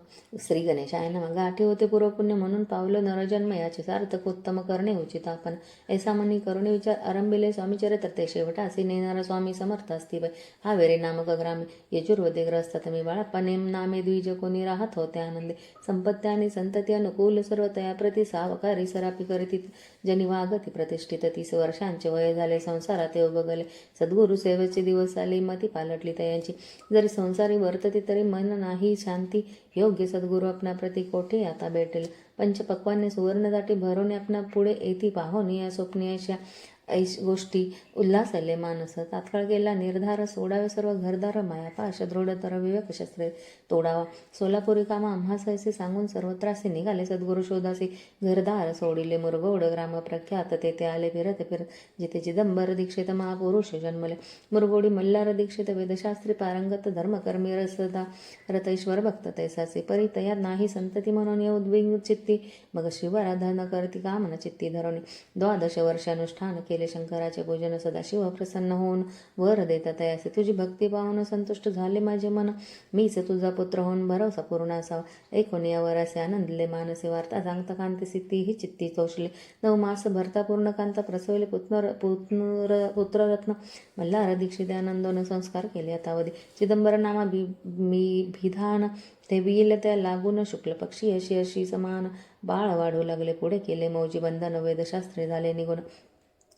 श्री गणेशाय नमः. गाठी होते पूर्वपुण्य म्हणून पावलं नरजन्म याचे सार्थक उत्तम करणे उचित आपण. ऐसा मनी करुणे विचार आरंभिले स्वामी चरित्र ते शेवटासी नेणारा स्वामी समर्थ असती वय. हावेरी नामक ग्रामे यजुर्वेदे ग्रस्त मी बाळप्पा नेम नामे द्विज कोणी राहत होते आनंदे. संपत्ती आणि संतती अनुकूल सर्व तया प्रति सावकारी सरापी करीती जनी वागती प्रतिष्ठित. 30 वर्षांचे वय झाले. संसारात येऊ बगले. सद्गुरु सेवेचे दिवस आले. मती पालटली तयांची. जरी संसारी वर्तती तरी मन नाही शांती. योग्य सद्गुरु आपणा प्रति कोठे आता भेटेल. पंचपक्वाने सुवर्ण दाटी भरवणे आपणा पुढे येती पाहोन या स्वप्नी अशा गोष्टी उल्हासले मानस. तात्काळ गेला निर्धार सोडावे सर्व घरदार मायापाश दृढतर विवेक शस्त्रे तोडावा. सोलापुरी कामा आम्हास असे सांगून सर्वत्रासे निघाले सद्गुरु शोधासी. घरदार सोडिले मुरगोड ग्राम प्रख्यात तेथे आले फिरत जिथे चिदंबर दीक्षित महापुरुष जन्मले. मुरगोडी मल्हार दीक्षित वेदशास्त्री पारंगत धर्मकर्मी रसदा रतैश्वर भक्त तैसाचे परी तयात नाही संतती म्हणून ये उद्विग्न चित्ती. मग शिवाराधन करती कामना चित्ती धरणी 12 वर्षानुष्ठान केले शंकराचे पूजन. सदाशिव प्रसन्न होऊन वर देतात तयासे. तुझी भक्ती पाहून संतुष्ट झाले माझे मन. मीच तुझा पुत्र होऊन भरवसा पूर्ण असावा. ऐकून यावर असे आनंदले मानसे. वार्ता सांगता कांती सिद्धी ही चित्ती कौशले. 9 मास भरता पूर्ण कांता प्रसवले पुत्ररत्न. मल्हार दीक्षित आनंदोन संस्कार केले यथावधी. चिदंबर नामा भिधान ते बिल त्या लागून शुक्ल पक्षी अशी अशी समान. बाळ वाढू लागले पुढे केले मौजी बंधन. वेदशास्त्रे झाले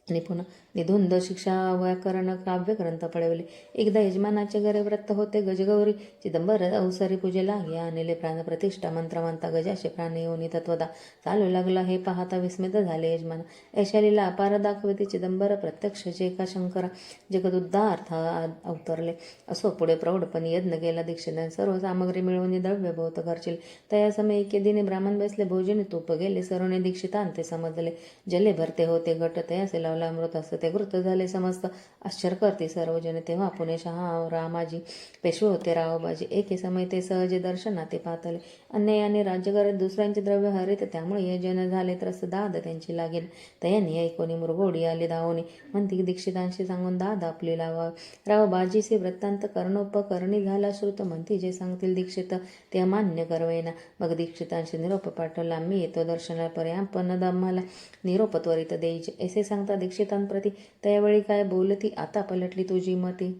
निपुण निधुंद शिक्षा व्याकरण काव्यग्रंथ पडवले. एकदा यजमानाचे घरे व्रत होते गजगौरी. चिदंबर अवसरी पूजे लागे आणले प्राण प्रतिष्ठा. मंत्र म्हणता गजाशे प्राणी योनी तत्वदा. चालू लागला हे पाहता विस्मित झाले यजमान. ऐशालीला अपार दाखविते चिदंबर प्रत्यक्ष जे का शंकरा. जगदुद्धार्थ अवतरले. असो पुढे प्रौढपणी यज्ञ केला दीक्षितांनी. सर्व सामग्री मिळवून द्रव्य बहुत खर्चिले. तया समय एके दिनी ब्राह्मण बसले भोजनी तूप गेले. सर्वने दीक्षितांते समजले. जले भरते होते घट तयासे लावला अमृत असते. ते वृत्त झाले समस्त. आश्चर्य करते सर्वजने. तेव्हा पुणे शहा रामाजी पेशवे होते रावबाजी. एके समय ते सहजे दर्शनाते पातले. अन्यायाने राज्य करत दुसऱ्यांचे द्रव्य हरित. त्यामुळे हे जन झाले त्रस्त. दाद त्यांची लागेल. तयानी ऐकोनी मुरगोडी आली धावोनी. म्हणती दीक्षितांशी सांगून दाद आपली लावावी. रावबाजीचे वृत्तांत कर्णोपकरणी झाला श्रुत. म्हणती जे सांगतील दीक्षित ते अमान्य करवेना. मग दीक्षितांशी निरोप पाठवला. मी येतो दर्शनाला पर्यापन आम्हाला निरोप त्वरित देईचे. असे सांगता दीक्षितांप्रती त्यावेळी काय बोलती आता पलटली तुझी मती.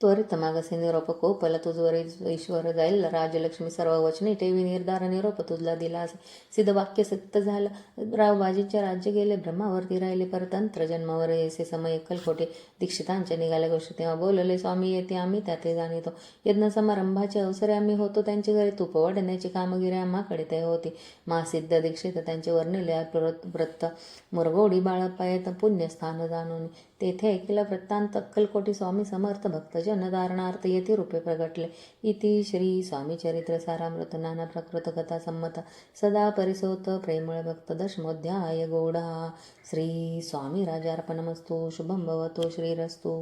त्वरित मागसे निरोप कोपला तुझवर ईश्वर जाईल. राजलक्ष्मी सर्व वचनी ठेवी निर्धार निरोप तुझला दिला असे. सिद्ध वाक्य सत्य झालं. रावबाजीचे राज्य गेले. ब्रह्मावरती राहिले परतंत्र. जन्मावर येसे समय अक्कलकोटे. दीक्षितांच्या निघाल्या गोष्टी तेव्हा बोलले स्वामी येते आम्ही त्याते जाणितो. यज्ञ समारंभाचे अवसरे आम्ही होतो त्यांच्या घरी. तूप वाढण्याची कामगिरी आम्हाकडे ते होती. सिद्ध दीक्षित त्यांचे वर्णिले व्रत. मुरगोडी बाळप्पा येत पुण्यस्थान जाणून. तेथे ऐकला वृत्तांत अक्कलकोटी. स्वामी समर्थ भक्तजन धारणार्थ येथे रूपे प्रगटले. इति श्री स्वामी चरित्र सारामृत नाना प्रकृत कथा संमत. सदा परिसोत प्रेमळ भक्त. दशमोध्याय गौडा. श्री स्वामी राजार्पणमस्तु. शुभम भवतो श्रीरस्तु.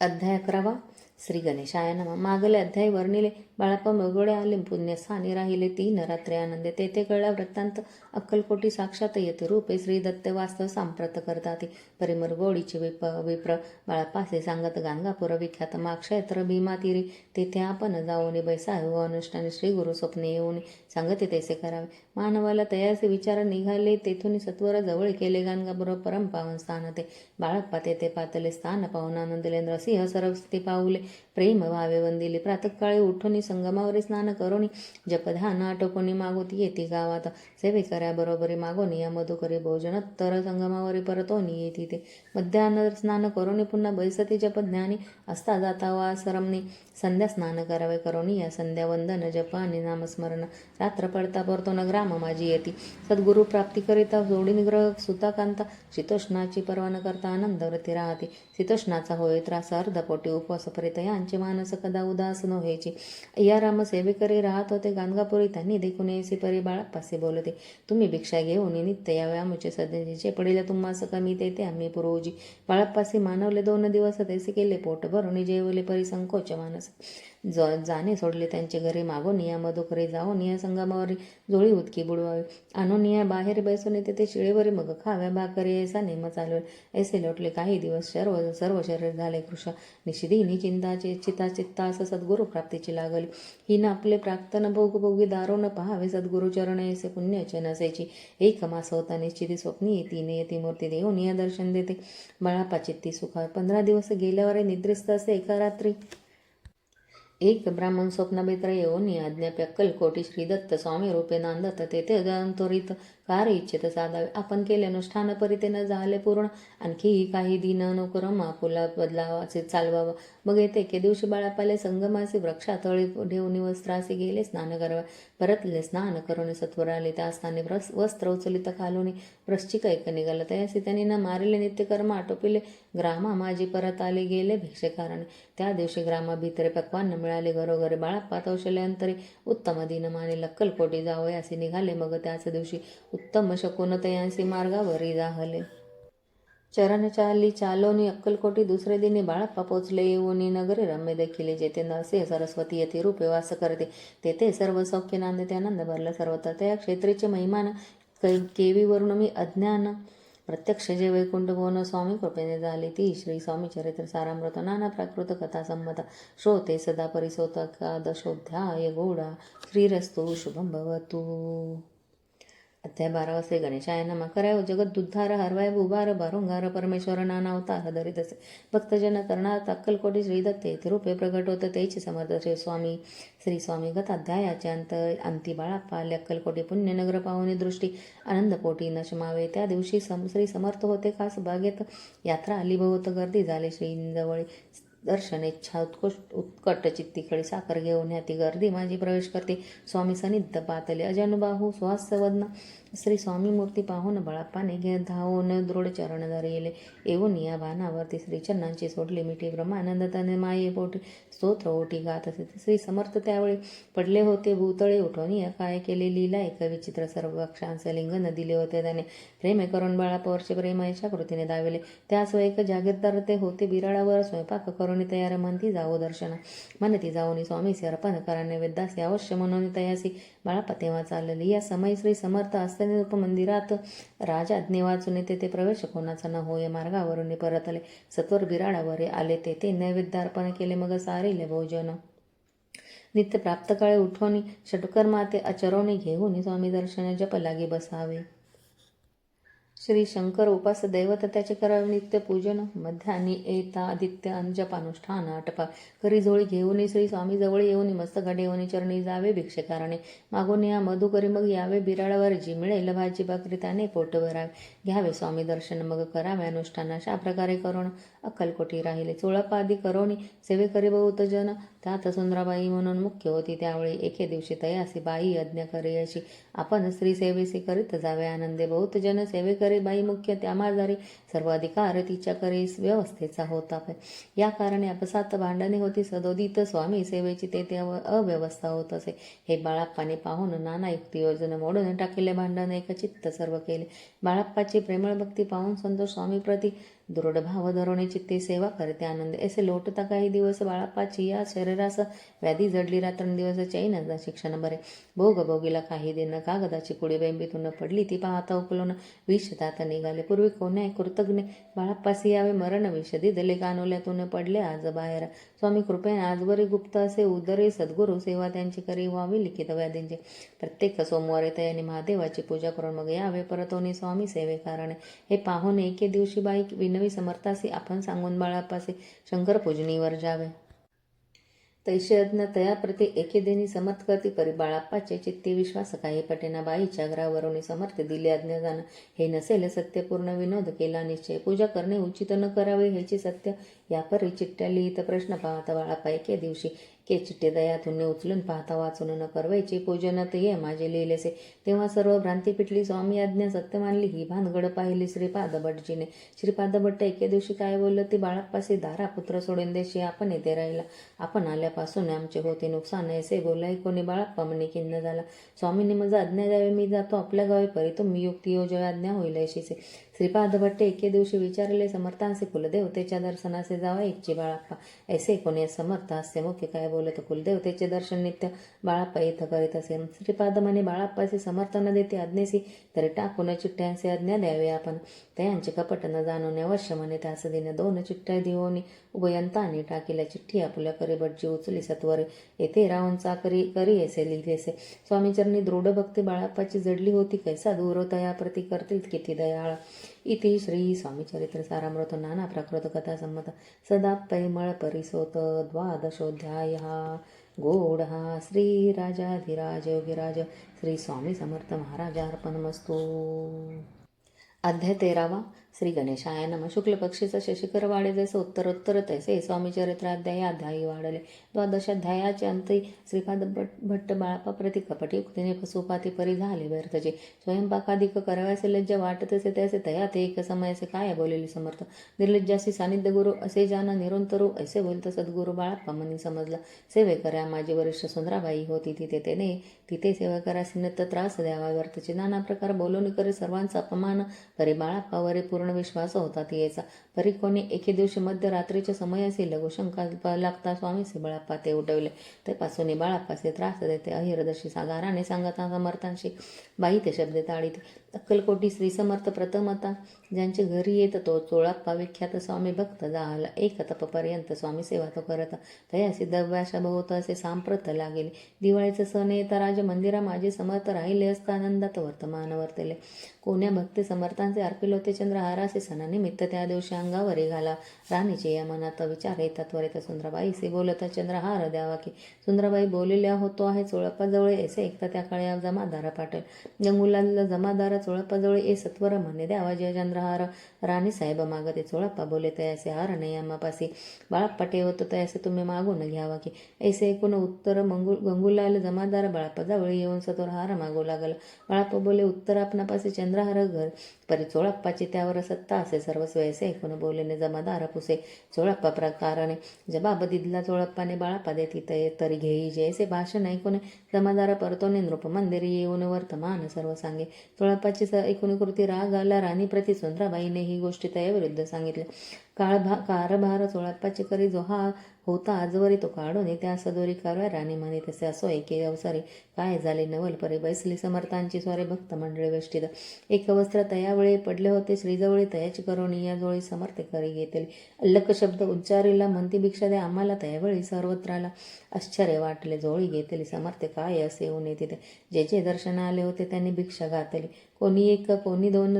अध्याय 11. श्री गणेशाय नमः. मागले अध्याय वर्णिले. बाळप्पा मुरगोडे आले. पुण्यस्थानी राहिले 3 रात्री आनंदे. तेथे कळला वृत्तांत अक्कलकोटी साक्षात येते रूपे. श्री दत्त वास्तव सांप्रत करताती. परिमुरगोडीचे विप्र बाळप्पासे सांगत गाणगापूर विख्यात. माक्षेत्र भीमा तीरी तेथे आपण जाऊन बैसावे अनुष्ठाने. श्री गुरु स्वप्ने येऊन सांगते तैसे करावे. मानवाला तयाचे विचार निघाले. तेथून सत्वर जवळ केले गाणगापूर परम पावन स्थान ते. बाळप्पा तेथे पातले. स्थान पाहून आनंदले. नरसिंह सरस्वती पाऊले. प्रेम भावे वंदिले. प्रातःकाळी उठून संगमावरी स्नान करोनी. जपध्यान आटोपणी मागोती येती गावात. सेवेकऱ्या बरोबरी मागोनी या मधुकरी भोजनोत्तर संगमावरी परतोनी येती ते. मध्यान्ह स्नान करोनी पुन्हा बैसती जपध्यानी. असता जाता वासरमनी संध्या स्नान करावे करोनी या संध्या वंदन जप आणि नामस्मरण. रात्र पडता परतोन ग्राम माझी येती. सद्गुरु प्राप्ती करिता सोडी ग्रह सुताकांता. शीतोष्णाची पर्वा न करता आनंद व्रती राहते. शीतोष्णाचा होय त्रास अर्धपोटी उपवास परितयांचे मानस कदा उदास न व्हायची. या राम सेवेकरी राहत होते गाणगापुरी. त्यांनी देखून येसी परी बाळप्पासे बोलते. तुम्ही भिक्षा घेऊन नित्य यावे आमुचे सध्याचे पडेल तुम्हास कमी तेथे आम्ही पुरोजी. बाळप्पासी मानवले 2 दिवस तैसे केले. पोट भरून जेवले परी संकोच मानस. जाणे सोडले त्यांचे घरी. मागून या मधुकरी जाऊन या संगमावरी जोळी उदकी बुडवावी. आणून या बाहेर बैसून तेथे शिळेवरी मग खाव्या भाकरी. ऐसा नेम चालवेल. ऐसे लोटले काही दिवस. सर्व शरीर झाले कृश. निशिदिनी चिंताचे चित्तास सद्गुरु प्राप्तीची लागली. हिन आपले प्राक्तन भोगभोगी दारोन पहावे सद्गुरु चरण. ऐसे पुण्याचे नसायची. 1 मास होता निश्चिती स्वप्नी येती मूर्ती देऊन या दर्शन देते. बाळप्पा चित्ती सुखावे. 15 दिवस गेल्यावर निद्रिस्त असे. एका रात्री एक ब्राह्मण स्वप्नमित्र येऊन आज्ञाप्य अक्कलकोटी श्रीदत्त स्वामी रूपे नांदत. तेथे जाऊन त्वरित कार्य इच्छित साधावे. आपण केले अनुष्ठान परिते न झाले पूर्ण. आणखी काही दिन अनुक्रम आपुला बदलावाचे चालवावा. मग येथे एके दिवशी बाळप्पाले संगमासी वृक्षातळी ठेवून वस्त्रासी गेले स्नान करावे. परतले स्नान करून सत्वर आले. त्या स्थानी वस्त्र उचलित खालून वृश्चिक एक निघाला. तयासी त्यांनी न मारिले नित्यकर्म आटोपिले. ग्रामा माझी परत आले गेले भिक्षेकारणे. त्या दिवशी ग्रामा भितरे पक्वान्न मिळाले घरोघरी. बाळप्पा तौशल्यांतरी उत्तम दिन मानिल. अक्कलकोटी जावयासी असे निघाले. मग त्याच दिवशी उत्तम शकुन तयांसी मार्गावरी जाहले. चरण चाली चालोनी अक्कलकोटी. दुसरे दिनी बाळप्पा पोचले. येऊनी नगरी रम्य देखिले. जेथे नरसिंह सरस्वती येथे रूपे वास करते. तेथे सर्व सौख्य नांदते. आनंद भरला सर्वत्र. त्या क्षेत्रीचे महिमान केवीवरून मी अज्ञान प्रत्यक्ष जे वैकुंठ भवन स्वामी कृपेने झाले ती श्री स्वामी चरित्र सारामृत नाना प्राकृत कथा संमत श्रोते सदा परिसोत एकादशोध्याय गौडा श्रीरस्तु शुभम भवतु. अध्याय 12 श्री गणेशाय नमः. करायो जगत दुद्धार हरवाय भूभार भारुंगार परमेश्वर नाना अवतार धरितसे भक्तजन करणार अक्कलकोटी श्रीदत्ते रूपे प्रगट होत तेचे समर्थ श्री स्वामी गताध्यायाचे अंती बाळाप्पा आले अक्कलकोटी पुण्यनगर पाहुणे दृष्टी आनंदपोटी नशमावे. त्या दिवशी श्री समर्थ होते खास बागेत यात्रा आली बहुत गर्दी झाले श्रींजवळी दर्शन इच्छा उत्कट चित्तीकडे साखर घेऊन ह्याती गर्दी माझी प्रवेश करते स्वामी सनिध पातले अजनुबाहू सुहास्यवदन श्री स्वामी मूर्ती पाहून बाळाप्पाने घे धावून दृढ चरण धरले येऊन या भानावरती श्रीचरणांची सोडली मिठी ब्रह्मानंद तने माये पोटी स्तोत्र ओटी गात असे. श्री समर्थ त्यावेळी पडले होते भूतळे उठवून या काय केले लीला एक विचित्र सर्व अक्षांस लिंगन दिले होते त्याने प्रेमे करून बाळाप्पावरचे प्रेमाच्या कृतीने दाविले त्यास एक जागीरदार ते होते बिराडावर स्वयंपाक करून तयार म्हणती जावो दर्शना म्हणती जाऊन स्वामीसी अर्पण करा नैवेद्यासी अवश्य म्हणून तयासी बाळाप्पा तेव्हा चालली. या समय श्री समर्थ असताना उपमंदिरात राजाज्ञे वाचून तेथे प्रवेश कोणाचा न होय मार्गावरून परतले सत्वर बिराडावर आले ते नैवेद्यार्पण केले मग सारेले भोजन नित्य प्राप्त काळे उठवणी षटकर माते अचरवणी घेऊन स्वामी दर्शन जप लागी बसावे. श्री शंकर उपास दैवत त्याचे करावे नित्य पूजन मध्यानी येता आदित्य अंजपानुष्ठान आटपा करी जोळी घेऊन श्री स्वामी जवळ येऊन मस्तक घेऊन चरणी जावे भिक्षेकारणे मागून या मधु करी मग यावे बिराडावर जी मिळेल भाजी भाकरी त्याने पोट भरावे घ्यावे स्वामी दर्शन मग करावे अनुष्ठान अशा प्रकारे करून अक्कलकोटी राहिले. चोळापादी करोणी सेवे करी बहुत जन त्यात सुंदराबाई म्हणून मुख्य होती. त्यावेळी एके दिवशी तयासी बाई यज्ञ करे अशी आपण स्त्री सेवेसी करीत जावे आनंदे बहुत जन सेवे करे बाई मुख्य त्यामाजारी सर्व अधिकार तिच्या करे व्यवस्थेचा होता. या कारणे अपसात भांडणे होती सदोदित स्वामी सेवेची तेथे अव्यवस्था होत असे. हे बाळाप्पाने पाहून नाना युक्ती योजना मोडून टाकले भांडण एकचित्त सर्व केले. बाळाप्पाची प्रेमळ भक्ती पाहून संतोष स्वामी प्रति दृढ भाव धरणे चित्ते सेवा करते आनंद ऐसे लोटता काही दिवस बाळाप्पाची या शरीरास व्याधी जडली रात्रंदिवस चैन शिक्षण बरे भोग भोगीला काही दिन कागदाची पुढे बेंबीतून पडली ती पाहता उकलून विष तात निघाले. पूर्वी कोण्या कृतज्ञ बाळाप्पासी यावे मरण विष दिदले कानोल्यातून पडले आज बाहेर स्वामी कृपेने आजवरी गुप्त असे उदरे सद्गुरू सेवा त्यांची करी व्हावी लिखित व्याधींचे प्रत्येक सोमवारी तयाने महादेवाची पूजा करून मग यावे परतोनी स्वामी सेवे कारणे. हे पाहून एके दिवशी बाई विनवी समर्थासी आपण सांगून बाळाप्पासी शंकर पूजनीवर जावे तैसे यज्ञ तया प्रति एकेदिनी समर्थ करती परी बाळाप्पाचे चित्ती विश्वास काही पटेना बाईच्या ग्रहावरून समर्थ दिले अज्ञान हे नसेल सत्यपूर्ण विनोद केला निश्चय पूजा करणे उचित न करावे ह्याची सत्य यापरी चिठ्ठ्या लिहित प्रश्न पाहता बाळाप्पा एके दिवशी के चिठ्ठे दयातून उचलून पाहता वाचून न करवायचे पूजनात ये माझे लिहिलेसे तेव्हा सर्व भ्रांती पिटली स्वामी आज्ञा सत्य मानली ही भानगड पाहिली श्रीपाद भटजीने. श्रीपाद भट्ट एके दिवशी काय बोललं ती बाळाप्पासी दारा पुत्र सोडून देशी आपण येथे राहिला आपण आल्यापासून आमचे होते नुकसान ऐसे बोलाय कोणी बाळाप्पा म्हणे खिन्न झाला. स्वामींनी माझा आज्ञा द्यावे मी जातो आपल्या गावी परी तुम्ही युक्ती योजय आज्ञा होईल अशीचे. श्रीपाद भट्टे एके दिवशी विचारले समर्थांचे कुलदेवतेच्या दर्शनाचे जावा इच्छे बाळाप्पा ऐसे कोणी समर्थ हास्य मुख्य काय बोलत कुलदेवतेचे दर्शन नित्य बाळाप्पा येथ करीत असे. श्रीपाद म्हणे बाळाप्पाचे समर्थन देते आज्ञेसी तरी टाकून चिठ्ठ्यांचे आज्ञा द्यावे आपण त्यांचे कपट न जाणून अवश्य म्हणे त्यास दिन 2 चिठ्ठ्या देऊन उभयंतांनी टाकील्या चिठ्ठी आपुल्या करी भटजी उचली सत्वरे येथे राहून चाकरी करी ऐसे लिहिलेसे. स्वामीचरणी दृढ भक्ती बाळाप्पाची जडली होती कैसा दूर तया प्रति करतील किती दयाळ. इति श्री स्वामी चरित्र सारामृत नाना प्राकृत कथा संमत सदा परिमळ परिसोत द्वादशोध्याय गौड श्री राजाधिराज योगीराज श्री स्वामी समर्थ महाराजार्पणमस्तु. अध्याय 13 श्री गणेशाय नमः. शुक्ल पक्षीचा शशिकर वाढे जैसे उत्तरोत्तर तैसे स्वामी चरित्राध्यायी वाढले. 12 अध्यायाचे अंती श्रीपाद भट्ट बाळाप्पा प्रति कपटी युक्तीने फसुपाती परी झाले व्यर्थचे स्वयंपाकाधिक कराव्याचे लज्जा वाटत असे तैसे तयात एक समयाचे काय बोलेली समर्थ निर्लज्जासी सानिध्य गुरु असे जाना निरंतरू ऐसे बोलत सद्गुरु बाळाप्पा मनी समजला. सेवे करा माझी वरिष्ठ सुंदराबाई होती तिथे सेवा करासी नत त्रास द्यावा व्यर्थचे नाना प्रकार बोलून करे सर्वांचा अपमान परी बाळाप्पावरी पूर्ण विश्वास होता याचा. परी कोणी एके दिवशी मध्यरात्रीच्या समयासी लघुशंका लागता स्वामीसी बाळाप्पा ते उठवले त्यापासून बाळाप्पाचे त्रास देते अहिरदशी सागाराने सांगता समर्थांशी बाई ते शब्द ताळीत अक्कलकोटी श्री समर्थ प्रथमता ज्यांचे घरी येत तो चोळाप्पा विख्यात स्वामी भक्त जाहला एक तपपर्यंत स्वामी सेवा तो करत तयासी दव्याशा बहुत असे सांप्रत लागेल. दिवाळीचं सण येता राज मंदिरा माझे समर्थ राहिले असता आनंदात वर्तमान वर्तले. कोण्या भक्ती समर्थांचे अर्पिल होते चंद्रहारासे सणानिमित्त त्या दिवशी अंगावरी घाला. राणीचे या मनात विचार येतात त्वरित सुंदराबाईसे बोलता चंद्रहार द्यावा की. सुंदराबाई बोललेल्या होतो आहे चोळप्पाजवळ ऐसे ऐकता त्या काळ्या जमादार पाटील गंगुलाला जमादार चोळप्पाजवळ ए सत्वर म्हणे द्यावा जय चंद्रहार. राणी साहेब मागते चोळप्पा बोले तयासे हार नाही आम्हापासी बाळप्पा ठेवतो तयासे तुम्ही मागून घ्यावा की. ऐसे ऐकून उत्तर गंगुलाल जमादार बाळप्पाजवळ येऊन सत्वर हार मागू लागला. बाळप्पा बोले उत्तर आपणापासी चंद्रहार घर परी चोळप्पाची त्यावर सत्ता असे सर्वस्व. ऐसे ऐकून बोलेने जमादार पुसे चोळप्पा प्रकाराने जबाब दिदला चोळप्पाने बाळप्पा देती तरी घेई जैसे भाषण ऐकून जमादार परतोने नृप मंदिरी येऊन वर्तमान सर्व सांगे. चोळप्पाची ऐकून कृती राग आला. राणी प्रति सुंदराबाईने ही गोष्टी तयाविरुद्ध सांगितल्या. कारभार चोळप्पाची करी जो हा होता आजवरी तो काढून त्या सदोरी कारवा. राणी म्हणे तसे असो एके अवसरी काय झाले नवल परी बैसली समर्थांची स्वारे भक्त मंडळी वेष्टीत. एक वस्त्र तयावेळी पडले होते श्रीजवळी तयाची करोणी या जोळी समर्थ करी घेतली. अल्लक शब्द उच्चारीला म्हणती भिक्षा द्या आम्हाला तयावेळी सर्वत्राला आश्चर्य वाटले. जोळी घेतली समर्थ काय असे येऊन तिथे जे जे दर्शन आले होते त्यांनी भिक्षा घातली. कोणी एक कोणी 2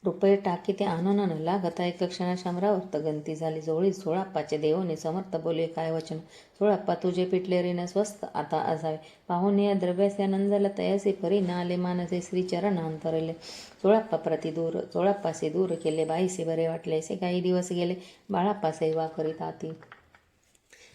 रुपये टाकी ते आणून न लागता एक क्षणा शंभरावर गंती झाली. जोळी चोळप्पाचे देवोने समर्थ बोले काय वचन चोळप्पा तुझे पिटले ऋण स्वस्त आता असावे. पाहून या द्रव्याचे नंदला तयासे परी न आले मानसे श्रीचरण अंतरले. चोळप्पा प्रति दूर चोळप्पासे दूर केले बाईसे बरे वाटले. असे काही दिवस गेले. बाळप्पा सेवा करीत आती.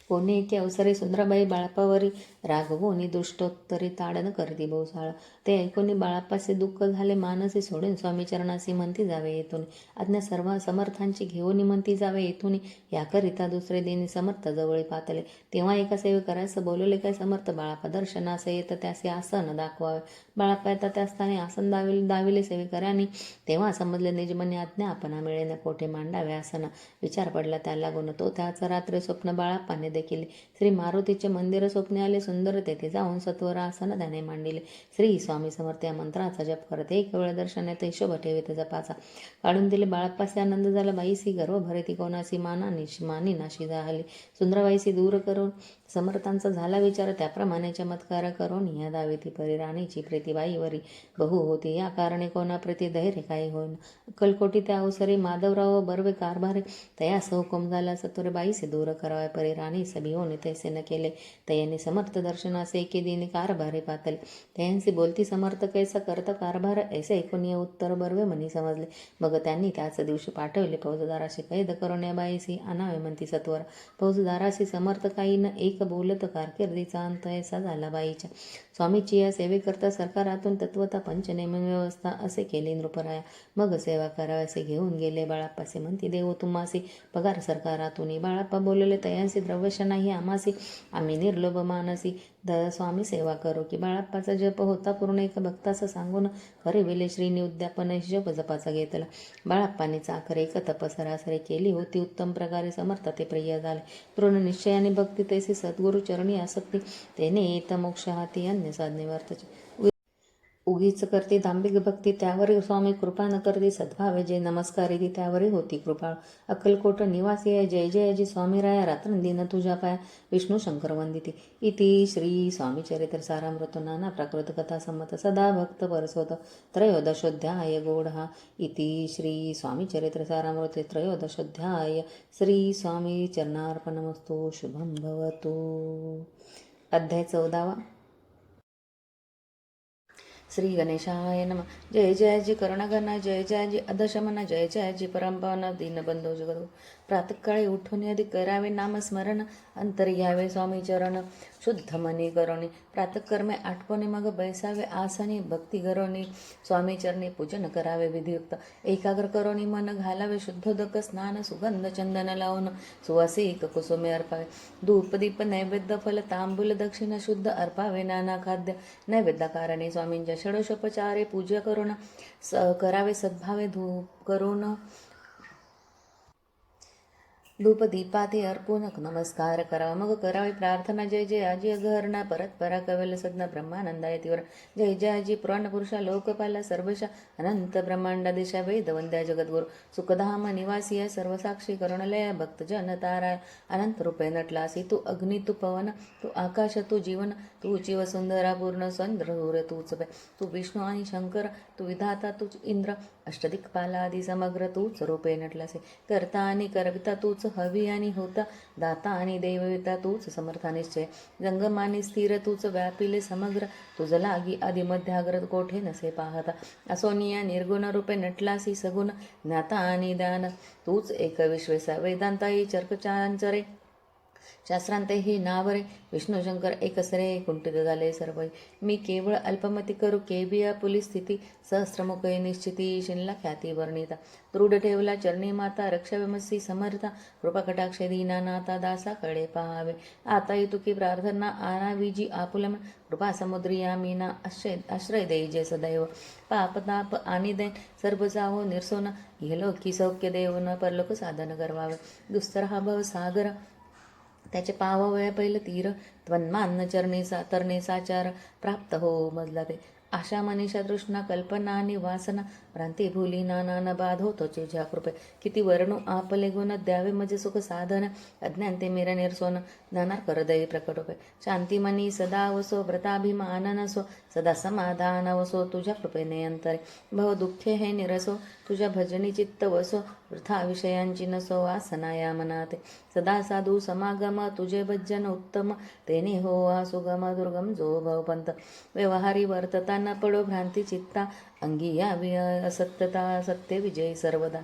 कोणी एके अवसरी सुंदराबाई बाळप्पावरी रागवोनी दुष्टोत्तरी ताडन करती भोसाळ. ते ऐकून बाळप्पाचे दुःख झाले. मानसी सोडून स्वामीचरणासी म्हणती जावे येथून. आज्ञा सर्व समर्थांची घेऊन म्हणती जावे येथून. याकरिता दुसरे दिनी समर्थ जवळी पातले. तेव्हा एका सेवेकरास बोलवले काय समर्थ बाळप्पा दर्शनास येत त्याचे आसन दाखवावे. बाळप्पा येता त्या स्थानी आसन दाविले सेवेकरांनी. तेव्हा समजले निजमनी आज्ञा आपणा मिळेन कोठे मांडावे आसन. विचार पडला त्या लागून तो त्याच रात्री स्वप्न बाळप्पाने देखील. श्री मारुतीचे मंदिर स्वप्ने आले सुंदर तेथे जाऊन सत्वर आसन त्याने मांडिले. श्री स्वामी समर्थ या मंत्राचा जप करत एक वेळ दर्शनात हिशोब ठेवीत जपाचा काढून दिले. बाळप्पासे आनंद झाला. बाईसी गर्व भरती कोणासी मानी नाशी झाली. सुंदराबाईसी दूर करून समर्थांचा झाला विचार त्याप्रमाणे चमत्कार करून या दावेती परी. राणीची प्रीती बाईवरी बहु होती या कारणे कोणाप्रती धैर्य काही होईन. अक्कलकोटी त्या अवसरी माधवराव बर्वे कारभारी तयास हुकुम झाला सत्वर बाईसे दूर करावे परी. राणी सभिओने तैसे न केले. तयांनी समर्थ दर्शनासे एके दिनी कारभारी पातले. तयांसी बोलती समर्थ कैसा करता कारभार ऐसे ऐकून या उत्तर बर्वे म्हणी समजले. मग त्यांनी त्याच दिवशी पाठवले फौजदाराशी कैद करून या बाईसी आणावे म्हणती सत्वर. फौजदाराशी समर्थ काही न एक बोलत कारकिर्दीचा अंत ऐसा झाला बाईच्या. स्वामीची या सेवेकरता सरकारातून तत्वता पंचनेमन व्यवस्था असे केले नृपराया. मग सेवा कराव्यासे घेऊन गेले. बाळप्पासे म्हणती देऊ तुम्हासी पगार सरकारातून. बाळप्पा बोलले तयांसी द्रव्यश नाही आम्हासी आम्ही निर्लोभ मानसी स्वामी सेवा करो की. बाळप्पाचा जप होता पूर्ण एक भक्तास सांगून करविले. श्रीनी उद्यापन जप जपाचा घेतला. बाळप्पाने चाकर एक तप सरासरी केली होती. उत्तम प्रकारे समर्थ ते प्रिय झाले. दृढ निश्चयाने भक्ती तैसी सद्गुरु चरणी आसक्ती तेने येत मोक्ष हाती अन्य साधने वार्तचे. उगीच करते दांभिक भक्ती त्यावर स्वामी कृपा न करते सद्भावे जे नमस्कारी ती त्यावरी होती कृपा. अक्कलकोट निवासी आहे जय जयाजी स्वामी राया रात्रंदिन तुझ्या पाया विष्णू शंकर वंदिती. इति श्री स्वामी चरित्र सारामृत नाना प्राकृत कथा संमत सदा भक्त परसोत त्रयोदशोध्याय गौडहा. इति श्री स्वामी चरित्र सारामृत त्रयोदशोध्याय. श्री स्वामी चरणार्पणमस्तु. शुभम भवतु. अध्याय 14. श्री गणेशाय नमः. जय जयाजी करुणागणा जय जयाजी अधशमना जय जयाजी परमपावना दीनबंधू जगदो. प्रातःकाळी उठून आधी करावे नामस्मरण अंतरी घ्यावे स्वामी चरण शुद्ध मनी करोनी. प्रातःकर्मे आटपोने मग बैसावे आसनी भक्ती करोनी स्वामी चरणी पूजन करावे विधियुक्त. एकाग्र करोनी मन घालावे शुद्धोदक स्नान सुगंध चंदन लावून सुवासिक कुसुमे अर्पावे. धूप दीप नैवेद्य फल तांबूल दक्षिण शुद्ध अर्पावे. नाना खाद्य नैवेद्याकारणे स्वामींच्या षडोषोपचारे पूजा करून करावे सद्भावे. धूप करून धूप दीपाते अर्पून नमस्कार करावा, मग करावी प्रार्थना. जय जय आजी अघहरणा परत परा कवेल सद्न ब्रह्मानंदाय तीव्र. जय जय आजी पुराण पुरुषा लोकपाला सर्वशा अनंत ब्रह्मांडा दिशा वेद वंद्या जगद्गुरु. सुखधाम निवासी सर्व साक्षी करुणलय भक्तजन तारा. अनंत रूपे नटलासी तू अग्नी तू पवन तू आकाश तू जीवन तू जीव सुंदरा पूर्ण चंद्र तूच पे. तू विष्णू आणि शंकर तू विधाता तूच इंद्र अष्टदिक्पालादी समग्र तूच रूपे नटलासे. करता आणि करविता तूच हवी आणि होता दाता आणि देवविता तूच समर्था निश्चय. जंगम आणि स्थिर तूच व्यापिले समग्र तुझ लागी आदि मध्याग्र कोठे नसे पाहता. असोनिया निर्गुण रूपे नटलासी सगुण ज्ञाता आणि दान तूच एक विश्वेसा. वेदांताई चर्कचांचरे शास्त्रांते ही नावरे विष्णू शंकर एकसरे कुंठित झाले सर्व. मी केवळ अल्पमती करू केबिया पुली स्थिती सहस्रमुखे निश्चिती शिनला ख्याती वर्णिता. दृढ ठेवला चरणी माता रक्षाविमसी समर्था कृपा कटाक्ष दीनानाथा दासाकडे पाहावे. आता तुकी प्रार्थना आनाविजी आपुलम कृपा समुद्री आमीना आश्रय दे जे सदैव. पाप ताप आणि दैन सर्व जावो निर्सोन गेलो की सौख्य देवन परलोक साधन करवावे. दुस्तर हा भव सागर त्याचे पावावया पहिलं तीर त्वन्मान चरणीचा तरणीचा चार प्राप्त हो मजला ते. आशा मनीषा तृष्णा कल्पना आणि वासना भ्रांती भूली नाना बाधो तोचे ज्या कृपे. किती वर्णू आपले गुण द्यावे मजे सुख साधन अज्ञान ते मेरा निर्सोन ज्ञानार करदयी प्रकट होपे. शांती मनी सदा वसो व्रताभिमान नसो सदा समाधान वसो तुझ्या कृपेने अंतरे. भव दुःखे हे निरसो तुझ्या भजनी चित्त वसो वृथा विषयांची नसो वासना या मनाते. सदा साधू समागम तुझे भजन उत्तम तेने हो हा सुगम दुर्गम जो भवपंत. व्यवहारी वर्तता न पडो भ्रांती चित्ता अंगी यावी असत्यता सत्य विजय सर्वदा.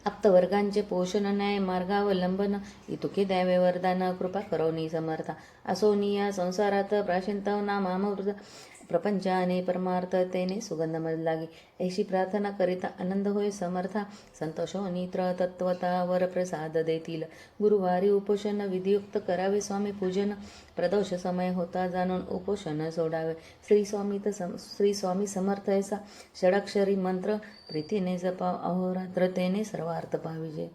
आप्तवर्गांचे पोषण न्याय मार्गावलंबन इतुके द्यावे वरदान कृपा करोनी समर्था. असोनिया संसारात प्राशिंतवना मामवृत प्रपंचाने परमार्थ तेने सुगंध मज लागी. ऐशी प्रार्थना करिता आनंद होय समर्था संतोषोनित्र तत्वता वर प्रसाद देतील. गुरुवारी उपोषण विधियुक्त करावे स्वामी पूजन प्रदोष समय होता जाणून उपोषण सोडावे. श्री स्वामी समर्थ ऐसा षडाक्षरी मंत्र प्रीतीने जपाव अहोरात्र तेने सर्वार्थ पाविजे.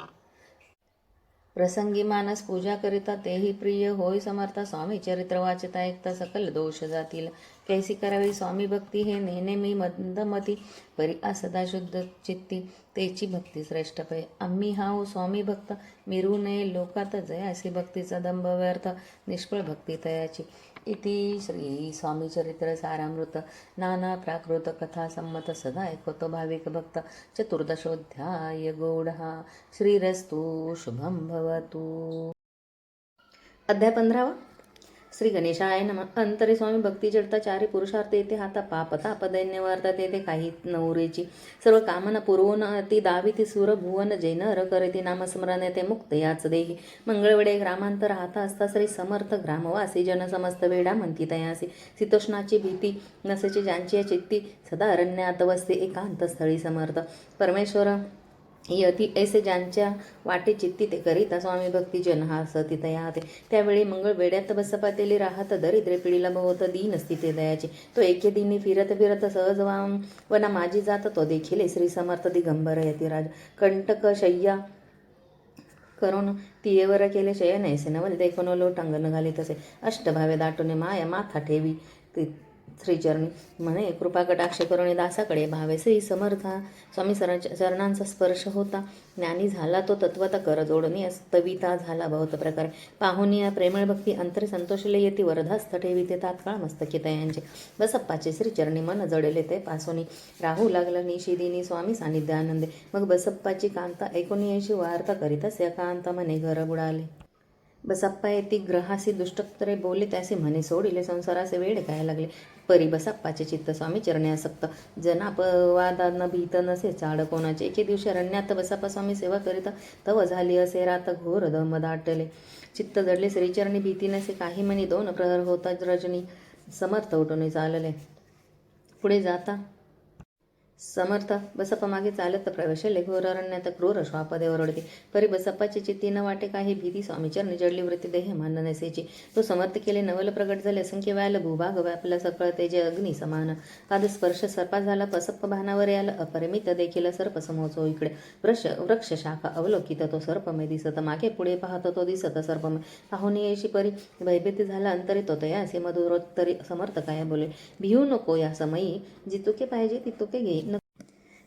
प्रसंगी मानस पूजा करिता तेही प्रिय होय समर्था. स्वामी चरित्र वाचता ऐकता सकल दोष जातील. कैसी करावी स्वामी भक्ती हे नेने मी मंदमती परी असदा शुद्ध चित्ती तेची भक्ती श्रेष्ठ पै. आम्ही हाऊ स्वामी भक्त मिरू नये लोकात जयासी भक्तीचा दंभ व्यर्थ निष्फळ भक्ती तयाची. इति श्री स्वामी चरित्र सारामृत नाना प्राकृत कथा संमत सदा ऐकतो भाविक भक्त. चतुर्दशोऽध्याय गौडहा. श्रीरस्तु शुभम भवतु. अध्याय 15. श्री गणेशाय नमः. अंतरी स्वामी भक्ती जडता चारी पुरुषार्थ येथे हाता पाप ताप दैन्य वार्ता तेथे काही नवरेची. सर्व कामना पुरवून ती दाविती सुर भुवन जैनर करीती नामस्मरण ते मुक्त याच देही. मंगळवेडे ग्रामांतर हाता असता श्री समर्थ ग्रामवासी जन समस्त वेडा म्हणती तयासी. शीतोष्णाची भीती नसेची ज्यांची चित्ती सदा अरण्यात वसते एकांत स्थळी समर्थ. परमेश्वर यती ऐसे ज्यांच्या वाटे चित्ती ते करिता स्वामी भक्ती जन हा सती तयाते. त्यावेळी मंगळ वेड्यात बसपातेली राहत दरिद्रे पिढीला बहुत दीन स्थिती दयाची. तो एके दिनी फिरत फिरत सहज वना माझी जात तो देखील श्री समर्थ दिगंबर यतिराज. कंटक शय्या करून तियेवर केले शयन ऐसे नवल देखून लोटांगण घाली तसे. अष्टभावे दाटूने माया माथा ठेवी श्रीचरणी म्हणे कृपा कटाक्ष करुणी दासाकडे भावे. श्री समर्था स्वामी चरणांचा स्पर्श होता ज्ञानी झाला तो तत्वता कर जोडणी स्तविता झाला बहुत प्रकारे. पाहुनिया प्रेमळ भक्ती अंतरे संतोषले येती वरधास्थ ठेवी ते तात्काळ मस्तकी तयांचे. बसप्पाचे श्रीचरणी मन जडले ते पासोनी राहू लागला निशिदिनी स्वामी सानिध्य आनंदे. मग बसप्पाची कांता ऐकून यायची वार्ता करीतच या कांता म्हणे घर बुडाले. बसप्पा येती ग्रहासी दुष्टत्रे बोले त्यासे म्हणे सोडिले संसाराचे वेड काय लागले. परी बसप्पाचे चित्त स्वामी चरणे आसक्त जनापवादान भीत नसे चाड कोणाचे. एके दिवशी अरण्यात बसप्पा स्वामी सेवा करिता तव झाली असे रात घोर दम दाटले. चित्त जडले श्रीचरणी भीती नसे काही म्हणी 2 प्रहर होता रजनी. समर्थ उठून चालले पुढे जाता समर्थ बसप्पा मागे चालत प्रवेशले घोर अरण्यात क्रूर श्वापदे ओरडते. परी बसप्पाची चित्ती न वाटे काही भीती स्वामीचरणी जडली वृत्ती देह मान नसेची. तो समर्थ केले नवल प्रगट झाले असंख्य व्याल भूभाग व्यापला सकळ तेजे अग्नी समान. पादस्पर्श सर्पा झाला पसप्प भानावर याला अपरिमित देखील सर्प समोचो इकडे. वृक्ष शाखा अवलोकित तो सर्पमय दिसत. मागे पुढे पाहत तो दिसत सर्पमय. पाहून येशी परी भयभीती झाला अंतरी तो तयासे मधुरोत्तरी समर्थ काय बोले. भिवू नको या समयी जी तुके पाहिजे ती तुके घे.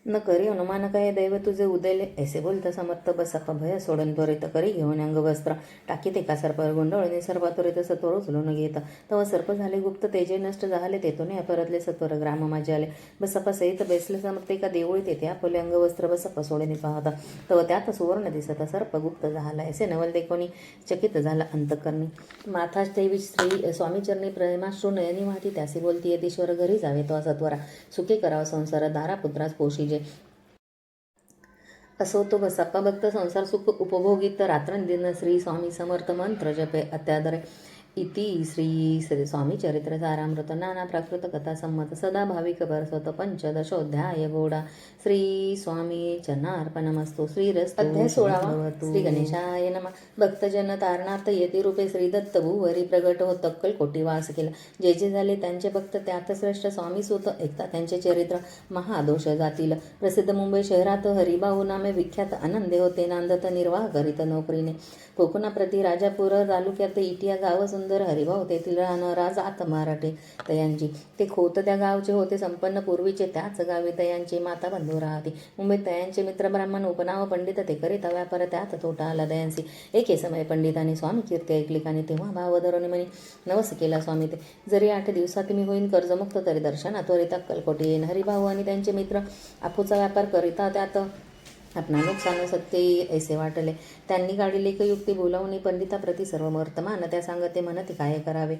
न करी अनुमान काय दैव तुझे उदयले. ऐसे बोलता समर्थ बसप्पा भय सोडून त्वरित करी घेऊन अंगवस्त्र टाकी ते का सर्प गुंडळणे सर्व त्वरित सत्वर उचलून घेता. तेव्हा सर्प झाले गुप्त तेजे नष्ट झाले तेथून परतले सत्वर ग्राम माझे आले. बसप्पा सहित बेसले समर्थ एका देवळी तेथे आपले अंगवस्त्र बसप्पा सोडणे पाहता. तेव्हा त्यात सुवर्ण दिसता सर्प गुप्त झाला. ऐसे नवल देखोनी चकित झाला अंतकरणी. माथा देवी श्री स्वामीचरणी प्रेमाश्रू नयनी वाहती त्यासी बोलती यतीश्वर घरी जावे तो सत्वरा सुखे करावा संसार दारा पुत्रास पोषी असो तो बसप्पा भक्त संसार सुख उपभोगित रात्रंदिन श्री स्वामी समर्थ मंत्र जपे अत्यादरे. इति श्री स्वामी चरित्र सारामृत नाना प्राकृत कथा संमत सदा भाविक बरसत पंचदशोध्याय गोडा. श्री स्वामी चरणार्पणमस्तु. श्रीरस्तु. अध्याय 16. श्री गणेशाय नमः. भक्तजन तारणार्थ येती रूपे श्री दत्त भूवरी प्रगट होत अक्कल कोटी वास केला. जे जे झाले त्यांचे भक्त त्यात श्रेष्ठ स्वामी सुत ऐकता त्यांचे चरित्र महादोष जातील. प्रसिद्ध मुंबई शहरात हरिभाऊ नामे विख्यात आनंदे होते. नांदत निर्वाह करीत नोकरीने. कोकणाप्रती राजापूर तालुक्यात इटिया गाव सुंदर हरिभाऊ तेथील राहणार राज आत मराठे तयांची. ते खोत त्या गावचे होते संपन्न पूर्वीचे. त्याच गावी तयांची माता बंधू राहते. मुंबईत तयांचे मित्र ब्राह्मण उपनाव पंडित ते करीता व्यापार त्यात तोटा आला दयांसी. एके समय पंडितांनी स्वामी कीर्ती ऐकली आणि तेव्हा भाव धरून म्हणे नवस केला स्वामी ते जरी 8 दिवसात मी होईन कर्जमुक्त तरी दर्शना त्वरित अक्कलकोटी येईन. हरिभाऊ आणि त्यांचे मित्र आपूचा व्यापार करिता त्यात आपणा नुकसान सत्य ऐसे वाटले. त्यांनी काढली एक युक्ती बोलावून पंडिताप्रती सर्व वर्तमान त्या सांगते म्हणते काय करावे.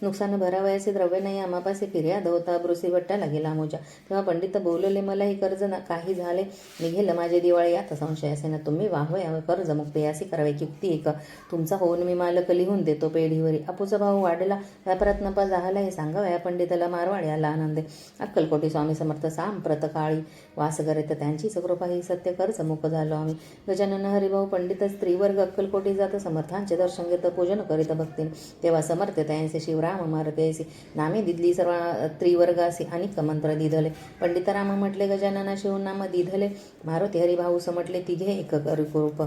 नुकसान भरावयाचे द्रव्य नाही आम्हापासे फिर्याद होता. ब्रुसी वट्ट्याला गेला मोजा. तेव्हा पंडित बोलले मला हे कर्ज काही झाले निघेल माझे दिवाळी यात संशय असे ना तुम्ही वाहवे कर्ज मुक्ती असे करावे. युक्ती एक तुमचा होऊन मी मालक लिहून देतो पेढीवरी. आपूचा भाऊ वाढला व्यापारात नफा झाला हे सांगावं. या पंडिताला मारवाड याला आनंदे. अक्कलकोटी स्वामी समर्थ सांप्रत काळी वास करीत त्यांचीच कृपा ही सत्य कर्ज मुक झालो आम्ही. गजानन हरिभाऊ पंडित स्त्रीवर्ग अक्कलकोटी जात समर्थांचे दर्शन घेत पूजन करीत भक्तीने. तेव्हा समर्थ त्यांचे शिवराम मारुती ऐसी नामे दिदली सर्व त्रिवर्गासी अनेक मंत्र दिधले. पंडित राम म्हटले गजानना शिवनाम दिधले. मारुती हरिभाऊ समटले तिघे एक रूप.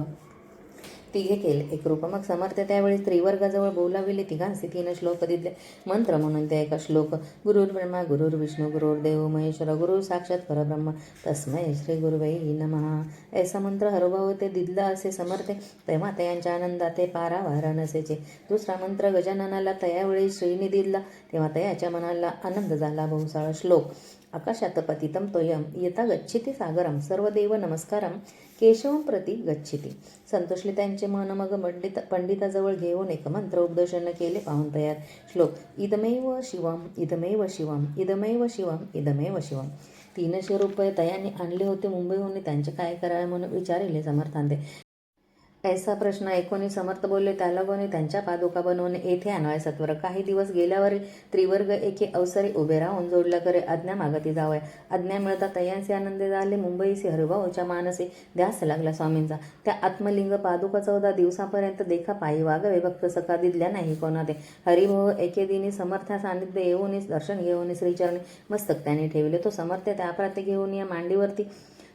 तिघे केले एक रूप. मग समर्थ त्यावेळी त्रिवर्गाजवळ बोलाविले. तिघांचे 3 श्लोक दिले. मंत्र म्हणून त्या एका श्लोक गुरुर् ब्रह्मा गुरुर्विष्णू गुरुर्देव महेश्वर गुरु साक्षात परब्रह्म तस्मै श्री गुरुवै नमः. ऐसा मंत्र हरिभाऊ ते दिदला असे समर्थे. तेव्हा त्यांच्या आनंदात ते पारावार नसेचे. दुसरा मंत्र गजाननाला त्यावेळी श्रीनी दिदला. तेव्हा तयाच्या मनाला आनंद झाला बहुसाळ. श्लोक आकाशात पतितं तोयम यथा गच्छिती सागरम सर्वदेव नमस्कारम केशवं प्रति गच्छिती. संतोषले त्यांचे मन मग पंडिताजवळ घेऊन एक मंत्र उपदेशन केले पाहून तयार. श्लोक इदमेव शिवम इदमेव शिवम इदमेव शिवम इदमेव शिवम. 300 रुपये तयाने आणले होते मुंबईहून. त्यांचे काय करावे म्हणून विचारिले समर्थांते. ऐसा प्रश्न ऐकून समर्थ बोलले त्याला कोणी त्यांच्या पादुका बनवून येथे आणवाय सत्वर. काही दिवस गेल्यावर त्रिवर्ग एके अवसरी उभे राहून जोडल्या करे आज्ञा मागती जावय. आज्ञा मिळता तयांचे आनंदे झाले. मुंबईचे हरिभाऊच्या मानसे ध्यास लागला स्वामींचा. त्या आत्मलिंग पादुका 14 दिवसापर्यंत देखा पायी वागवे भक्त सका दिदल्या नाही कोणा ते. हरिभाऊ एके दिनी समर्था सानिध्य येऊन दर्शन घेऊन श्रीचरणी मस्तक त्याने ठेवले. तो समर्थ त्याप्रते घेऊन या मांडीवरती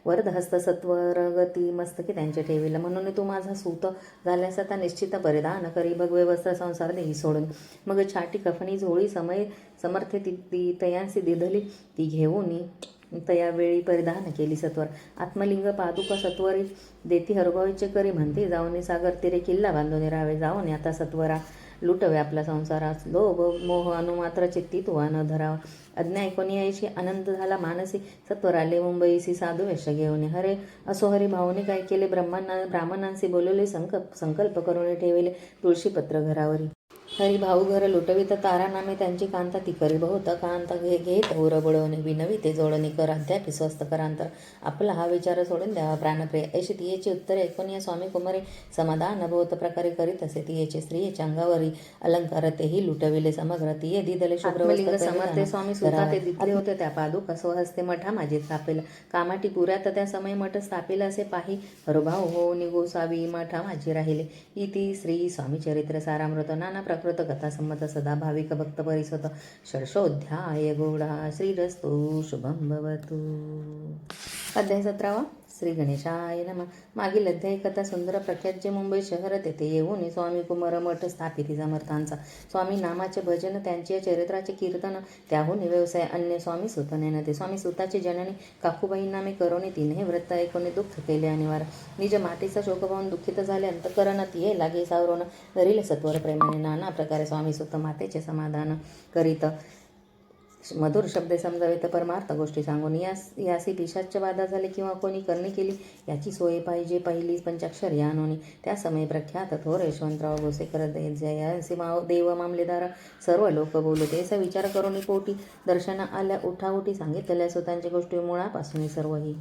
वरदहस्त सत्वरगती मस्तके त्यांचे ठेविले. म्हणून तू माझा सूत झाल्यास आता निश्चित परिधान करी भगवे वस्त्र संसार देही सोडून. मग छाटी कफनी झोळी समय समर्थे ती तयांसी दिधली. ती घेऊन तयावेळी परिधान केली सत्वर. आत्मलिंग पादुका सत्वरी देती हरभाऊचे करी म्हणते. जाऊन सागर तिरे किल्ला बांधून राहावे. जाऊन आता सत्वरा लुटवे आपला संसारात. लोभ मोह अनुमात्र चित्ती तुवा न धरावा. अज्ञा कोणी यायची आनंद झाला मानसी. सत्वर आले मुंबईसी साधू वेश घेऊन. हरे असो हरिभाऊने काय केले ब्राह्मणांशी बोलवले. संकल्प करून ठेवले तुळशीपत्र घरावरी. हरी भाऊ घर लुटवित तारा नामे त्यांची कांता ती करी बहुत कांता घेत होर बळवणे विनवी ते जोडणी कर अध्यापी स्वस्त करांतर आपला हा विचार सोडून द्यावा प्राणप्रिय अशी तियेची उत्तरे ऐकून या स्वामी कुमारी समाधान बहुत प्रकारे करीत असे. तियेचे स्त्रियेच्या अंगावरी अलंकार तेही लुटविले समग्र तिये दिदले शुभ्र समर्थे स्वामी सुता ते दिले होते त्या पादुका स्वहस्ते मठा माझी स्थापिल कामाटी पुऱ्यात त्या समय मठ स्थापिल असे पाही हरुभाऊ हो निगोसावी मठा माझी राहिले. इति श्री स्वामी चरित्र सारामृत नाना प्रकृत कथा संमत सदा भाविक भक्त परिसत षोडशोऽध्याय गौडा श्रीरस्तु शुभं भवतु. अध्याय 17 श्री गणेशाय नमः. मागील अध्याय कथा सुंदर प्रख्यात जे मुंबई शहर तेथे येऊन स्वामी कुमार मठ स्थापिती समर्थांचा स्वामी नामाचे भजन त्यांचे चरित्राचे कीर्तन त्याहून व्यवसाय अन्य स्वामी सुतने नते स्वामी सुताची जननी काकूबाई नामे करोनी तिने व्रत ऐकून दुःख केले अनिवार्य निज मातेचा शोक पाहून दुःखित झाले अंतकरणात ये लागे सावरून धरील सत्वर प्रेमाने नाना प्रकारे स्वामी सुत मातेचे समाधान करीत मधुर शब्दे समजावित परमार्थ गोष्टी सांगून यासी पिशाच्य बाधा झाली किंवा कोणी करणी केली याची सोय पाहिजे पहिली पंचाक्षर या नोनी त्या समय प्रख्यात थोर यशवंतराव भोसेकर जयासी देव मामलेदार सर्व लोक बोलते असा विचार करून पोटी दर्शन आल्या उठाउठी सांगितल्या स्वतःच्या गोष्टी मुळापासून सर्वही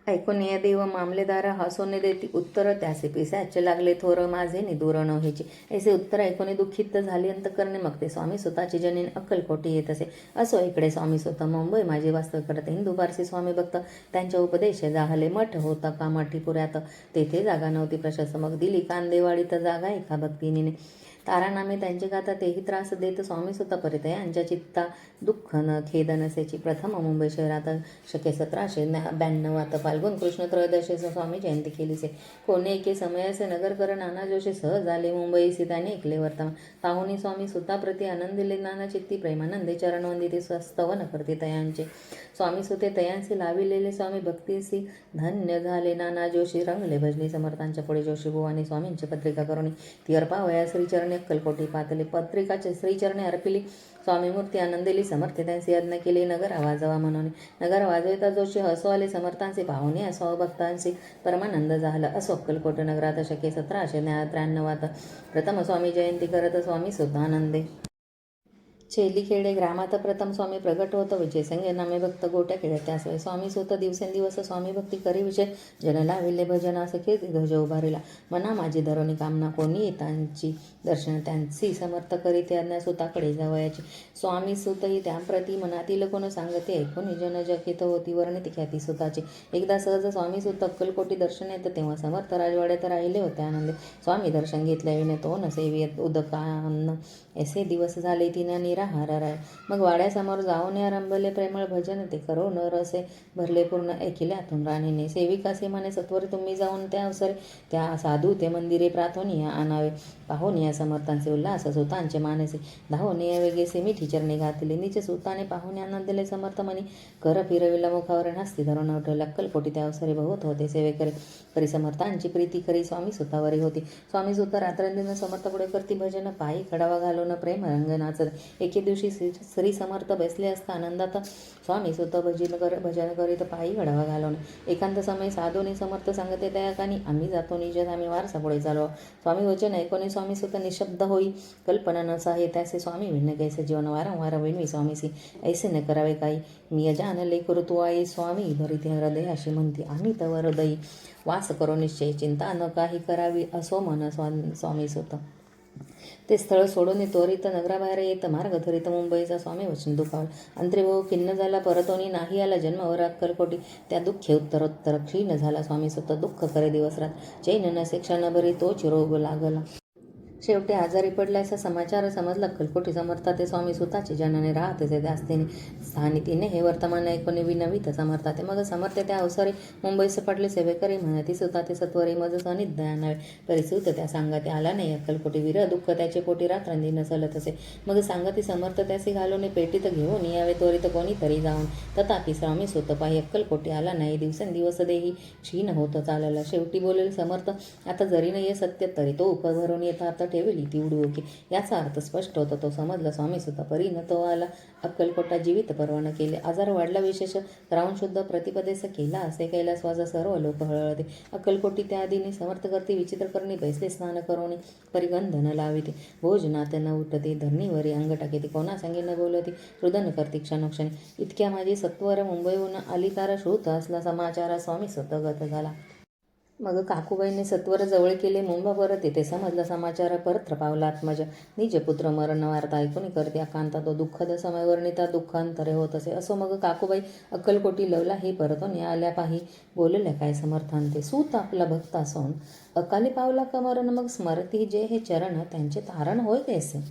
ऐकून या देव मामलेदार हसोने देती उत्तर त्यासे पिसाचे लागले थोर माझे निदूर न व्हायचे ऐसे उत्तर ऐकून दुःखित झाली अंतकरणे मग ते स्वामी स्वतःची जनीन अक्कलकोटी येत असे. असो इकडे स्वामी स्वतः मुंबई माझे वास्तव करते हिंदू पारसी स्वामी भक्त त्यांच्या उपदेश जाहले मठ होता कामाठी पुऱ्यात तेथे जागा नव्हती प्रशस्त मग दिली कांदेवाडीत जागा एका भक्तिनीने तारानामे त्यांचे गाता तेही त्रास देत स्वामी सुता परित यांच्या चित्ता दुःख न खेद नसेची. प्रथम मुंबई शहरात शके 1792 फाल्गुन कृष्ण त्रयोदशीचा स्वामी जयंती केलीसे. कोणी एके समयासे नगरकर नाना जोशी सहज आले मुंबईसी त्याने ऐकले वर्तमान पाहुनी स्वामी सुताप्रती आनंदिले नाना चित्ती प्रेमानंदे चरण वंदिते स्तवन करते तयांचे स्वामी सुते तयांसी लाविलेले स्वामी भक्तीसी धन्य झाले. नाना जोशी रंगले भजनी समर्थांच्या पुढे जोशी बुवाने स्वामींची पत्रिका करून ती अर्पावया श्रीचरणी अक्कलकोटी पातले पत्रिकाचे श्रीचरणे अर्पिली. स्वामी मूर्ती आनंदिली समर्थे त्यांचे यज्ञ केले नगर वाजवा म्हणून नगर वाजविता जोशी हसो आले समर्थांचे पाहुणे असो भक्तांचे परमानंद झाला. असो अक्कलकोट नगरात शके 1793 प्रथम स्वामी जयंती करत स्वामी सुद्धा आनंदे. चेलीखेडे ग्रामात प्रथम स्वामी प्रगट होत विजयसंगे नामे भक्त गोट्या खेळत त्यासवे स्वामी सुत दिवसेंदिवस स्वामी भक्ती करी विषय जन लाविले भजन असे कीर्ती ध्वज उभारिला. मना माझी धरोणी कामना कोणी त्यांची दर्शन त्यांची समर्थ करीत त्यांना सुताकडे जावयाची. स्वामी सुतही त्याप्रती मनातील कोण सांगते ऐकून जन जकित होती वर्णित ख्याती सुताची. एकदा सहज स्वामी सुत अक्कलकोटी दर्शन येत तेव्हा समर्थ राजवाड्यात राहिले होते आनंदे. स्वामी दर्शन घेतल्याविने तो न सेवियत उदकान्न ऐसे दिवस झाले तिने निराहार राय. मग वाड्यासमोर जाऊन आरंभले प्रेमळ भजन ते करो न रसे भरले पूर्ण ऐकिले आतून राणीने. सेविकासे म्हणे सत्वर तुम्ही जाऊन त्या अवसरे त्या साधू ते मंदिरे प्रार्थोनिया आणावे. पाहुनिया समर्थांचे उल्हास सुतांचे मानसे धावनिया वेगेसे मिठी चरणी घातले. निचे सुताने पाहुणे आनंदले समर्थ मनी कर फिरविला मुखावर हस्ती धरून उठवले. अक्कलकोटी त्या अवसरे बहुत होते सेवेकरी करी समर्थांची प्रीती करी स्वामी सुतावरी होती. स्वामी सुत रात्रंदिन समर्थ पुढे करती भजन पायी कडावा घालून प्रेम रंग नाचत. एके दिवशी श्री समर्थ बसले असता आनंदात स्वामी सुत भजन करीत पायी कडावा घालून. एकांत समय साधूने समर्थ सांगते त्या कानी आम्ही जातो निजत आम्ही वारसा पुढे चालवा. स्वामी वचन ऐकोनी स्वामी सुत निशब्द होई कल्पना न साहे त्याचे स्वामी भिन्न कैसे जीवन वारंवार विनवी स्वामीसी ऐसे न करावे काही मी अजानले करू आई स्वामी धरिते हृदय अशी म्हणते आम्ही तवर हृदयी वास करो निश्चय चिंता न काही करावी असो मन स्वामी सुत. ते स्थळ सोडून त्वरित नगराबाहेर येत मार्ग धरित मुंबईचा स्वामी वचन दुखावला. अंतरीभाऊ खिन्न झाला परतोनी नाही आला जन्मावर अक्कलकोटी त्या दुःखे उत्तरोत्तर क्षीण झाला. स्वामी सुत दुःख करे दिवस रात चैन नसे क्षणभरी तोच रोग लागला. शेवटी आजारी पडल्याचा समाचार समजला. अक्कलकोटी समर्था ते स्वामी सुताचे जनने राहते त्यास्तेने स्थानी तिने हे वर्तमान ऐकून विनवित समर्थाते. मग समर्थ त्या अवसरे मुंबईस पडले सेवेकरी म्हणती सुता ते सत्वरी मज सनिध्य आणावे परिसुत त्या सांगते आला नाही. अक्कलकोटी वीर दुःख त्याचे पोटी रात्रंदिन चलत असे. मग सांगती समर्थ त्यासी घालून पेटीत घेऊन यावे त्वरित कोणीतरी जाऊन. तथापि स्वामी सुत पाही अक्कलकोटी आला नाही. दिवसेंदिवस देही क्षीण होत चालला. शेवटी बोलेल समर्थ आता जरी न ये सत्य तरी तो उपभरून येतात ठेवली ती उडवू की. याचा अर्थ स्पष्ट होता, तो समजला. स्वामी सुद्धा परीनं तो आला. अक्कलकोटा जीवित परवाना केले. आजार वाढला विशेष राहून शुद्ध प्रतिपदेस केला असे कैलासवासा सर्व लोक हळहळते. अक्कलकोटी त्या आधीने समर्थ करती विचित्र करणी बैसले स्नान करोनी परिगंधन लाविते. भोजनात न उठते धरणीवरी अंग टाकीते. कोणा सांगे न बोलती रुदन करती क्षणोक्षणी. इतक्या माझी सत्वर मुंबईहून आली तारा श्रुत असला समाचार स्वामी स्वतःगत झाला. मग काकूबाईने सत्वर जवळ केले. मुंबा परत येते समजला समाचार. परत्र पावला आत्मज निज पुत्र मरण वार्ता ऐकून करते अकांता. तो दुःखद समय वर्णिता दुःखांतरे होत असे. असो मग काकूबाई अक्कलकोटी लवला हे परतून आल्या पाही बोलल्या काय समर्थांते. सूत आपला भक्त असून अकाली पावला का मरण. मग स्मरती जे हे चरण त्यांचे तारण होय कैसे.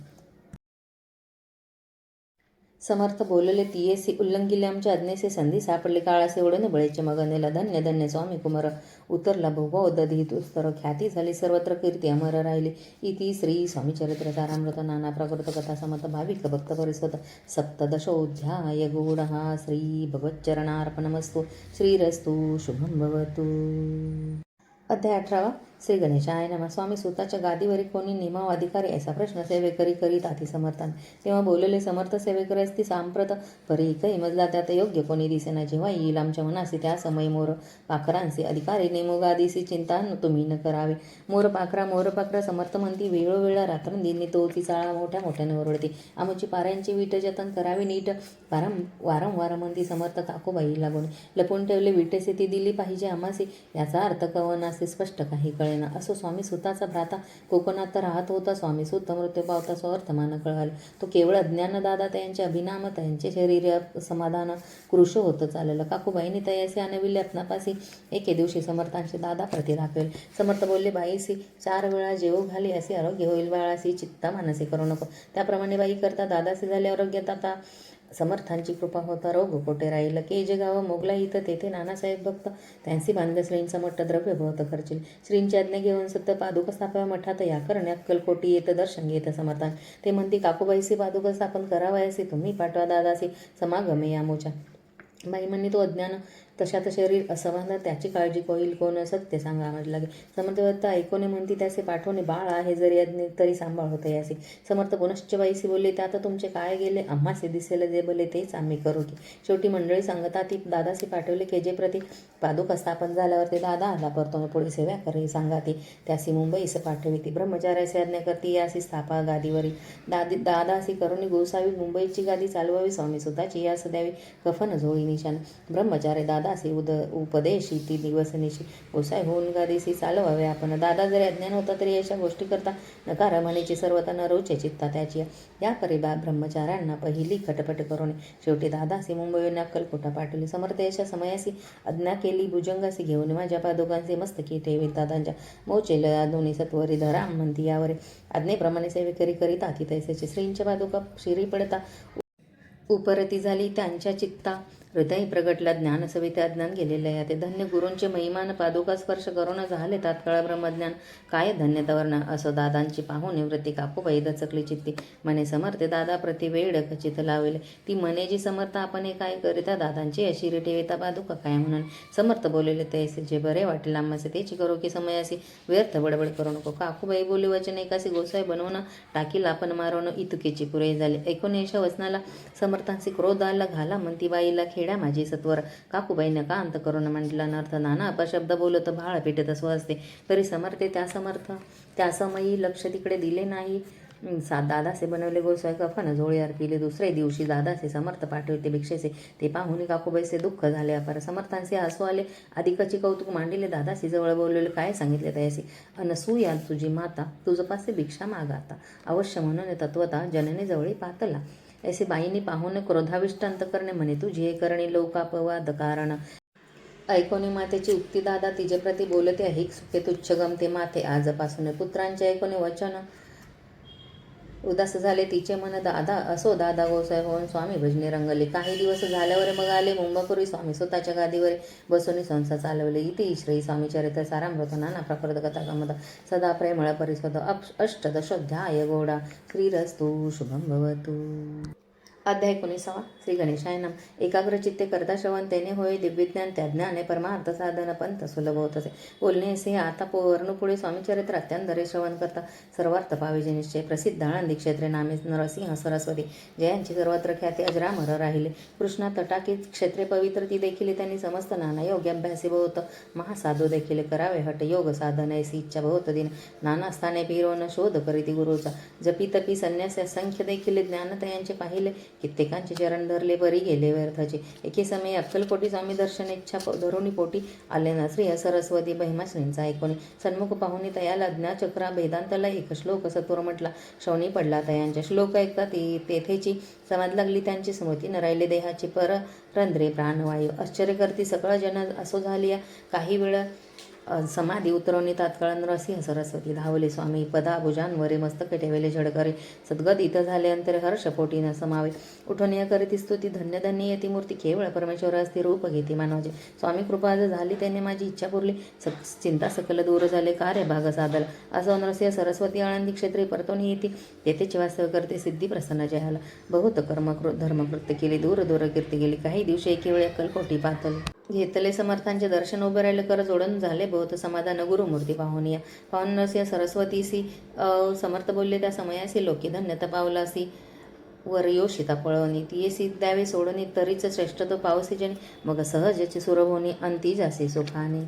समर्थ बोलले तियेसी उल्लंघिले आमच्या आज्ञेचे. संधी सापडले काळासे ओढणे बळेचे. मग नेला धन्य धन्य स्वामी कुमार उतरला भोभो दधी दुस्तर. ख्याती झाली सर्वत्र कीर्ती अमर राहिली. इति श्री स्वामी चरित्र सारामृत नाना प्राकृत कथा समर्थ भाविक भक्त परिसत सप्तदशोऽध्याय गूढः. श्री भगवच्चरणार्पणमस्तु. श्रीरस्तु शुभं भवतु. अध्याय 18. श्री गणेशाय नमः. स्वामी सुताच्या गादीवरी कोणी नेमाव अधिकारी ऐसा प्रश्न सेवेकरी करीत आधी समर्थान. तेव्हा बोलले समर्थ सेवेकरी असती सांप्रत परी काही मजला त्यात योग्य कोणी दिसेना. जेव्हा येईल आमच्या मनासी त्या समय मोर पाखरांचे अधिकारी नेमो गादीसी चिंता तुम्ही न करावे. मोर पाखरा समर्थ म्हणती वेळोवेळा रात्रंदिनी तो ती चाळा मोठ्या मोठ्याने ओरडते. आमची पाऱ्यांची वीट जतन करावी नीट वारंवार म्हणती समर्थ काकूबाई लागून. लपून ठेवले विटेसे ती दिली पाहिजे आम्हासी. याचा अर्थ कवनासे स्पष्ट काही कळेना. असो स्वामी सुताचा भ्राता कोकणात राहत होता. स्वामी सुत मृत्यू पावता स्वर्तमान कळाले. तो केवळ अज्ञानदादा त्यांचे अभिनाम त्यांचे शरीर समाधान कृश होत चाललं. काकूबाईंनी तयासी आणविले आपणापासी. एके दिवशी समर्थांचे दादा प्रति दाखवेल. समर्थ बोलले बाईसी 4 वेळा जेव घाली असे आरोग्य होईल बाळासी. चित्ता मानसी करू नको. त्याप्रमाणे बाई करता दादासी झाले आरोग्यात. आता समर्थांची कृपा होता रोग कोठे राहील. केज गाव मोगला इथं तेथे नानासाहेब भक्त त्यांची बांधलं श्रींचा मठ द्रव्य बहुत खर्चिल. श्रींची आज्ञा घेऊन सत्य पादुका स्थापना मठात या करणे अक्कलकोटी येत दर्शन घेत समर्थान. ते म्हणती काकूबाईसी पादुका स्थापन करावयासी तुम्ही पाठवा दादासी समागमे यामोच्या. बाई म्हणली तो अज्ञान तशात शरीर असमाधान त्याची काळजी होईल कोण सत्य सांगा आम्हाला लागे. समर्थवत्ता ऐकोने म्हणती त्याचे पाठवणे बाळ आहे जरी अज्ञे तरी सांभाळ होतं यासी. समर्थ पुनश्च बाईसी बोलले त्यात तुमचे काय गेले आम्हासे दिसेल जे भले तेच आम्ही करू की. शेवटी मंडळी सांगता ती दादासी पाठवले केजे प्रति पादुका स्थापन झाल्यावर ते दादा आला परतून पुढे सेवा करे सांगा ती त्यासी मुंबईस पाठवी. ती ब्रह्मचार्याची आज्ञा करती यासी स्थापा गादीवरी. दादासी करुणी गोसावी मुंबईची गादी चालवावी. स्वामी सुताची यास द्यावी कफन झोळी निशाण. ब्रह्मचार्य दादासी उपदेशी ती दिवसनिशी गोसाई होऊन गादीसी चालवावे आपण. दादा जरी अज्ञान होता तरी अशा गोष्टी करता नकार म्हणीची सर्वता रोचे चित्ता त्याची. या परी ब्रह्मचार्यांना पहिली खटपट करून शेवटी दादासी मुंबईहून अक्कलकोटा पाठवली. समर्थ यशा समयासी आज्ञा केली भुजंगासी घेऊन माझ्या पादुकांचे मस्तकी ठेवीत दादांच्या मोचेल दोन्ही सत्वरी धरा म्हणती यावर. आज्ञेप्रमाणे सेवेकरी करीता ती तैसेची. श्रींच्या पादुका शिरी पडता उपरती झाली त्यांच्या चित्ता. हृदय प्रगटला ज्ञान सविते अज्ञान गेलेले आहे. ते धन्य गुरूंचे महिमान पादुका स्पर्श करून झाले तात्काळ ब्रह्मज्ञान. काय धन्यतावर्ण असो दादांची पाहून निवृत्ती. काकूबाई दचकली चित्ती म्हणे समर्थ दादा प्रति वेळ खचित लावेल. ती म्हणे जी समर्थ आपण काय करिता दादांची अशी ठेविता पादुका काय म्हणून. समर्थ बोलले तैसे जे बरे वाटेल आम्हासे तेची करू की समयासी व्यर्थ बडबड करू नको. काकूबाई बोली वचन एकासी गोसाई बनवून टाकील आपण मारून इतकेची पुरे झाले. ऐकून यशा वचनाला समर्थांशी क्रोध आला घाला म्हणती बाईला खेड्या माझी सत्वर. काकूबाईनं का अंत करून म्हटला नर्थ नाना अपशब्द बोलत भाळ पेटत स्वसते. तरी समर्थे त्या समयी लक्ष तिकडे दिले नाही. दादासे बनवले गोसाई कफन झोळी अर्पिले. दुसरे दिवशी दादासे समर्थ पाठवते भिक्षेचे. ते पाहुणे काकूबाईचे दुःख झाले अपार. समर्थांचे हसू आले. अधिकची कौतुक मांडिले. दादासी जवळ बोललेले काय सांगितले तयासी. अनसूया तुझी माता तुझपासे भिक्षा मागाता अवश्य म्हणून तत्वता जनने जवळी पातला. ऐसे बाईंनी पाहून क्रोधाविष्ट अंतकरणे म्हणे तुझे करणी लोकापवाद कारण. ऐकोने मातेची उक्ती दादा तिचे प्रती बोलते अहिक सुखे तुच्छ गमते माते आजपासून. पुत्रांचे ऐकोने वचन उदास झाले तिचे मन. दादा असो दादा गोसाई होऊन स्वामी भजने रंगले. काही दिवस झाल्यावर मग आले मुंबापुरी. स्वामी स्वतःच्या गादीवर बसून संसार चालवले. इति श्री स्वामी चरित्र सारामृत नाना प्राकृत कथा गमत सदा प्रेमळ परिस्वत अष्टदशोऽध्याय गौडा. श्रीरस्तु शुभं भवतु. अध्याय 19 श्री गणेशाय नम. एकाग्रचित्ते करता श्रवण तेने होय दिव्यज्ञान, त्या ज्ञाने परमार्थ साधन पंथ सुलभ होत असे. बोलणे असे आता वर्णपुढे स्वामीचरित्र अत्यांतरे श्रवण करता सर्वार्थ पावेजे निश्चय. प्रसिद्ध आळंदी क्षेत्रे नामे नरसिंह सरस्वती, जयांची सर्वत्र ख्याती अजरामर राहिले. कृष्णा तटाकी क्षेत्रे पवित्र ती देखील त्यांनी समस्त नाना योग्य अभ्यासी बहुत. महासाधू देखील करावे हट योग साधन ऐसी इच्छा बहुत दिन. नाना स्थाने फिरवून शोध करीती गुरुचा, जपी तपी संन्यास असंख्य देखील ज्ञान तयांचे पाहिले. कित्येकांचे चरण धरले परी गेले व्यर्थाचे. एके समय अक्कलकोटी स्वामी दर्शन इच्छा धरुणी पोटी आले ना श्री सरस्वती महिमाश्रींचा ऐकोनी. सन्मुख पाहुनी तयाला ज्ञाचक्रा वेदांतला एक श्लोक सत्वर म्हटला. श्रवणी पडला तयांच्या श्लोक ऐकता तेथेची समाज लागली त्यांची स्मृती न राहिले देहाची पर रंध्रे प्राणवायू. आश्चर्य करती सकळ जन असो झाली काही वेळ समाधी उतरवणी तात्काळ नरसिंह सरस्वती धावले. स्वामी पदाभुजांवरे मस्तके ठेवले झडकरे. सद्गदित झाले अंतरे हर्षपोटी न समावे. उठवणीय करीती स्तुती धन्य धन्य येती मूर्ती, केवळ परमेश्वर असती रूप घेती मानवाचे. स्वामी कृपा झाली त्याने माझी इच्छा पुरली, चिंता सकल दूर झाले कार्य भाग साधला. असो नरसिंह सरस्वती आळंदी क्षेत्री परतोनी येती, तेथेचे वास्तव करते सिद्धी प्रसन्न जयाला. बहुत धर्मकृत्य केली, दूर दूर कीर्ती गेली. काही दिवशी एके वेळी अक्कलकोटी पातळी घेतले समर्थांचे दर्शन उभे राहिले कर जोडून झाले बहुत समाधान. गुरुमूर्ती पाहुनिया पाहून नरसिंह सरस्वतीसी समर्थ बोलले त्या समयासी लोकी धन्यता पावलासी वर योषिता पळवणी तियेसी द्यावे सोडणी तरीच श्रेष्ठ तो पावसी जनी मग सहजची सुरभोनी अंती जासी सुखाने.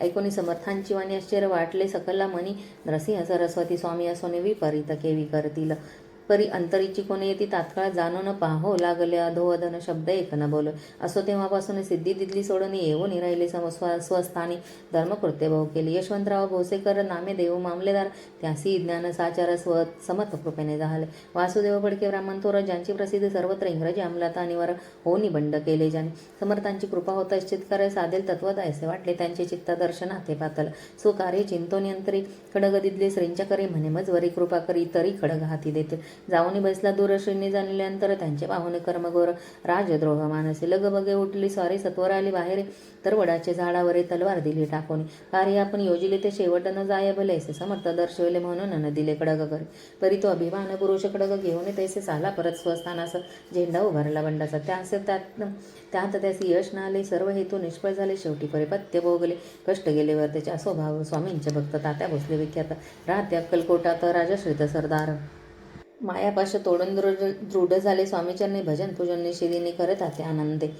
ऐकोनी समर्थांची वाणी आश्चर्य वाटले सकला मनी. नरसिंह सरस्वती स्वामी असोने विपरीत केवी करतील, परी अंतरीची कोणी येती तात्काळ जाणून पाहो लागले. अधोअधन शब्द एक न बोल. असो तेव्हापासून सिद्धी दिदली सोडून येऊन राहिले स्वस्थानी. धर्मकृत्य भाऊ केली. यशवंतराव भोसेकर नामे देव मामलेदार, त्यासी ज्ञान साचार समर्थ कृपेने झाले. वासुदेव फडके ब्राह्मण थोर, ज्यांची प्रसिद्धी सर्वत्र इंग्रजी अंमलात आणीवर होनी बंड केले. ज्याने समर्थांची कृपा होता चित्कार साधेल तत्वत असे वाटले. त्यांचे चित्त दर्शनाथे पातल सुकार्य चिंतोनियंतरी खडग दिदले. श्रींच्या करी म्हणे मजवरी कृपा करी तरी खडग हाती देते. जाऊनी बसला दूर श्रींनी जाणल्यानंतर त्यांचे पाहुणे कर्मघोर राजद्रोह मानसे. लगबगे उठली स्वारी सत्वर आली बाहेर, तर वडाचे झाडावरे तलवार दिली टाकून. कार्य आपण योजिले ते शेवट न जाय भलेसे, समर्थ दर्शवले म्हणून न दिले खडग करी. परी तो अभिमान पुरुष खडग घेऊन तैसे साला परत स्वस्थानास. झेंडा उभारला बंडाचा त्यात त्यासी यश न आले. सर्व हेतू निष्फळ झाले. शेवटी परिपत्य भोगले, कष्ट गेले वर त्याचे. स्वभाव स्वामींचे भक्त तात्या भोसले विख्यात, राहते अक्कलकोटात राजश्रीत सरदार. मायापाश तोडून दृढ झाले स्वामीचरणी, भजन पूजन निषेधीने करत ते आनंदे.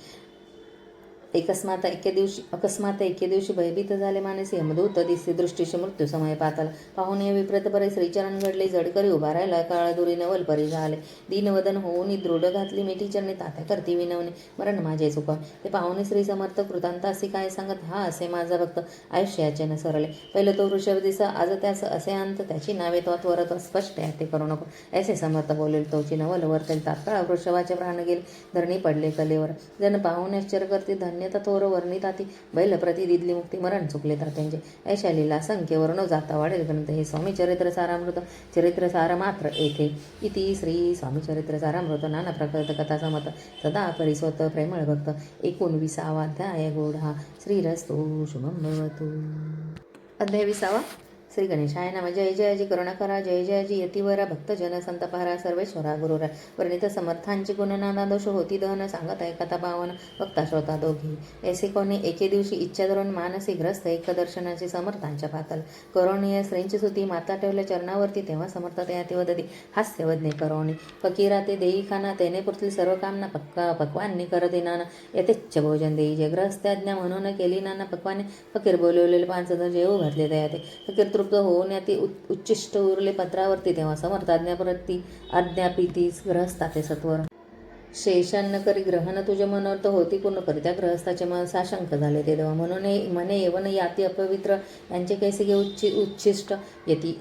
अकस्मात एके दिवशी भयभीत झाले मानसी. यमदूत दिसे दृष्टीशी मृत्यू समय पाताला. पाहुणे विप्रत परे श्रीचरण घडले, जडकरी उभा राहिला काळ दुरी नवल परी झाले. दीनवदन होऊन दृढ घातली मिठी चरणी, तात्या करती विनवणे मरण माझे चुका. ते पाहुणे श्री समर्थ कृतांत असे काय सांगत, हा असे माझा भक्त आयुष्याचे न सरले. पहिलं तो वृषभ दिसा, आज त्यास असे अंत, त्याची नावे त्वरत स्पष्ट आहे ते करू नको. ऐसे समर्थ बोलेल तोची नवल वर्तेल. तात्काळ वृषभाचे प्राण गेले, धरणी पडले कलेवर. जन पाहुणे आश्चर्य करते धन्यता थोर वर्णिताती. बैल प्रति दिदली मुक्ती मरण चुकले तात्यांचे. ऐशा लीला संख्य वर्ण जाता वाढेल ग्रंथ हे. स्वामी चरित्र सारामृत चरित्र सार मात्र येथे. इति श्री स्वामी चरित्र सारामृत नाना प्रकृत कथा समत सदा परिस्वत प्रेमळ भक्त. 19वा अध्याय गोढा. श्रीरस्तु शुभं भवतु. अध्याय 20. श्री गणेशाय नमः. जय जयजी करुणाकरा, जय जयजी यतिवरा, भक्तजन संतपहारा, सर्वेश्वरा गुरुरा. वर्णित समर्थांची गुणनाना दोष होती दहन, सांगत आहे कथा पावन भक्ता श्रोता दोघी. ऐसे कोणी एके दिवशी इच्छा धरून मानसी ग्रस्त एक दर्शनाची समर्थांच्या पातल. करुणीय श्रींची सुती माता ठेवल्या चरणावरती, तेव्हा समर्थ त्या वदती हास्यवदने करुणी. फकीरा ते देई खाना, तेने पुरतील सर्व कामना. पक्वांनी करते नाना, यथेच्छ भोजन देई. जे ग्रहस्थाज्ञा म्हणून केली नाना पक्वाने. फकीर बोलवलेले 5 जण जेवू घातले त्या ते. फकीर तृप्त होऊन याती उच्चिष्ट उरले पत्रावरती, तेव्हा समर्थाज्ञाप्रती आज्ञापिती ग्रहस्था ते सत्वर. शेषान्न करी ग्रहण तुझे मनोर्थ होती पूर्ण करी. त्या ग्रहस्थाचे मन साशंक झाले ते देवा. म्हणून मने येवन याती अपवित्र, यांचे कैसे घे उच्छिष्ट.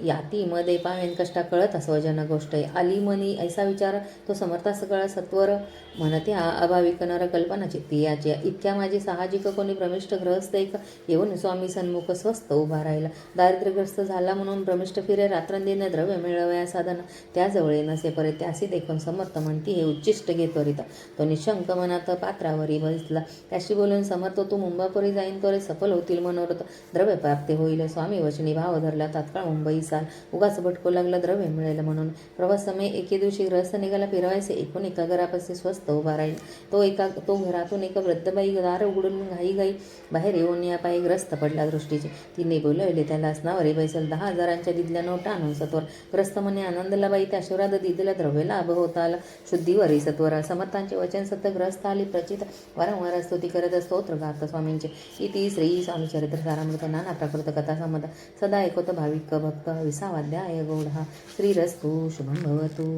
याती मध्ये पावेन कष्टा कळत स्वजन गोष्ट. आली मनी ऐसा विचार, तो समर्था सगळा सत्वर. म्हणते अभाविक नर कल्पना चित्ती याची. इतक्या माझी साहजिक कोणी भ्रमिष्ठ ग्रहस्थ एक, येऊन स्वामी सन्मुख स्वस्थ उभा राहिला. दारिद्र्यग्रस्त झाला म्हणून भ्रमिष्ठ फिरे, रात्रंदिन द्रव्य मिळवया साधन त्याजवळ नसे परे. त्यासी देखून समर्थ म्हणती हे उच्चिष्ट घेतो करीत तो निशंक मनात पात्रावरी बसला. त्याशी बोलून समर्थ तू मुंबापुरी जाईन तोरे सफल होतील मनोरथ, द्रव्य प्राप्ती होईल. स्वामी वचनी भाव धरला तात्काळ मुंबई साल, उगाच भटकू लागला द्रव्य मिळेल म्हणून. प्रवास समय एके दिवशी ग्रहस्थ निघाला फिरवायचे, एकूण एका घरापाशी स्वस्त उभा राहील. तो घरातून एक वृद्धबाई दार उघडून घाई बाहेर येऊन या पायी ग्रस्त पडला दृष्टीचे. तिने बोलवले त्याला स्नावरी बैसल 10,000च्या दिदल्या नोटा आणून सत्वर. ग्रस्त म्हणे आनंदला बाई त्या आशीर्वाद दिदीला द्रव्य लाभ होता आला. शुद्धीवरी सत्वर. समर्थांचे वचन सत्य ग्रस्त आली प्रचित, वारंवार स्तुती करत स्तोत्र गात स्वामींचे. इति श्री स्वामी चरित्र सारामृत नाना प्राकृत कथा संबंध सदा ऐकत भाविक भक्त. 20वाध्याय गौढा. श्रीरस्तु शुभम भवतु.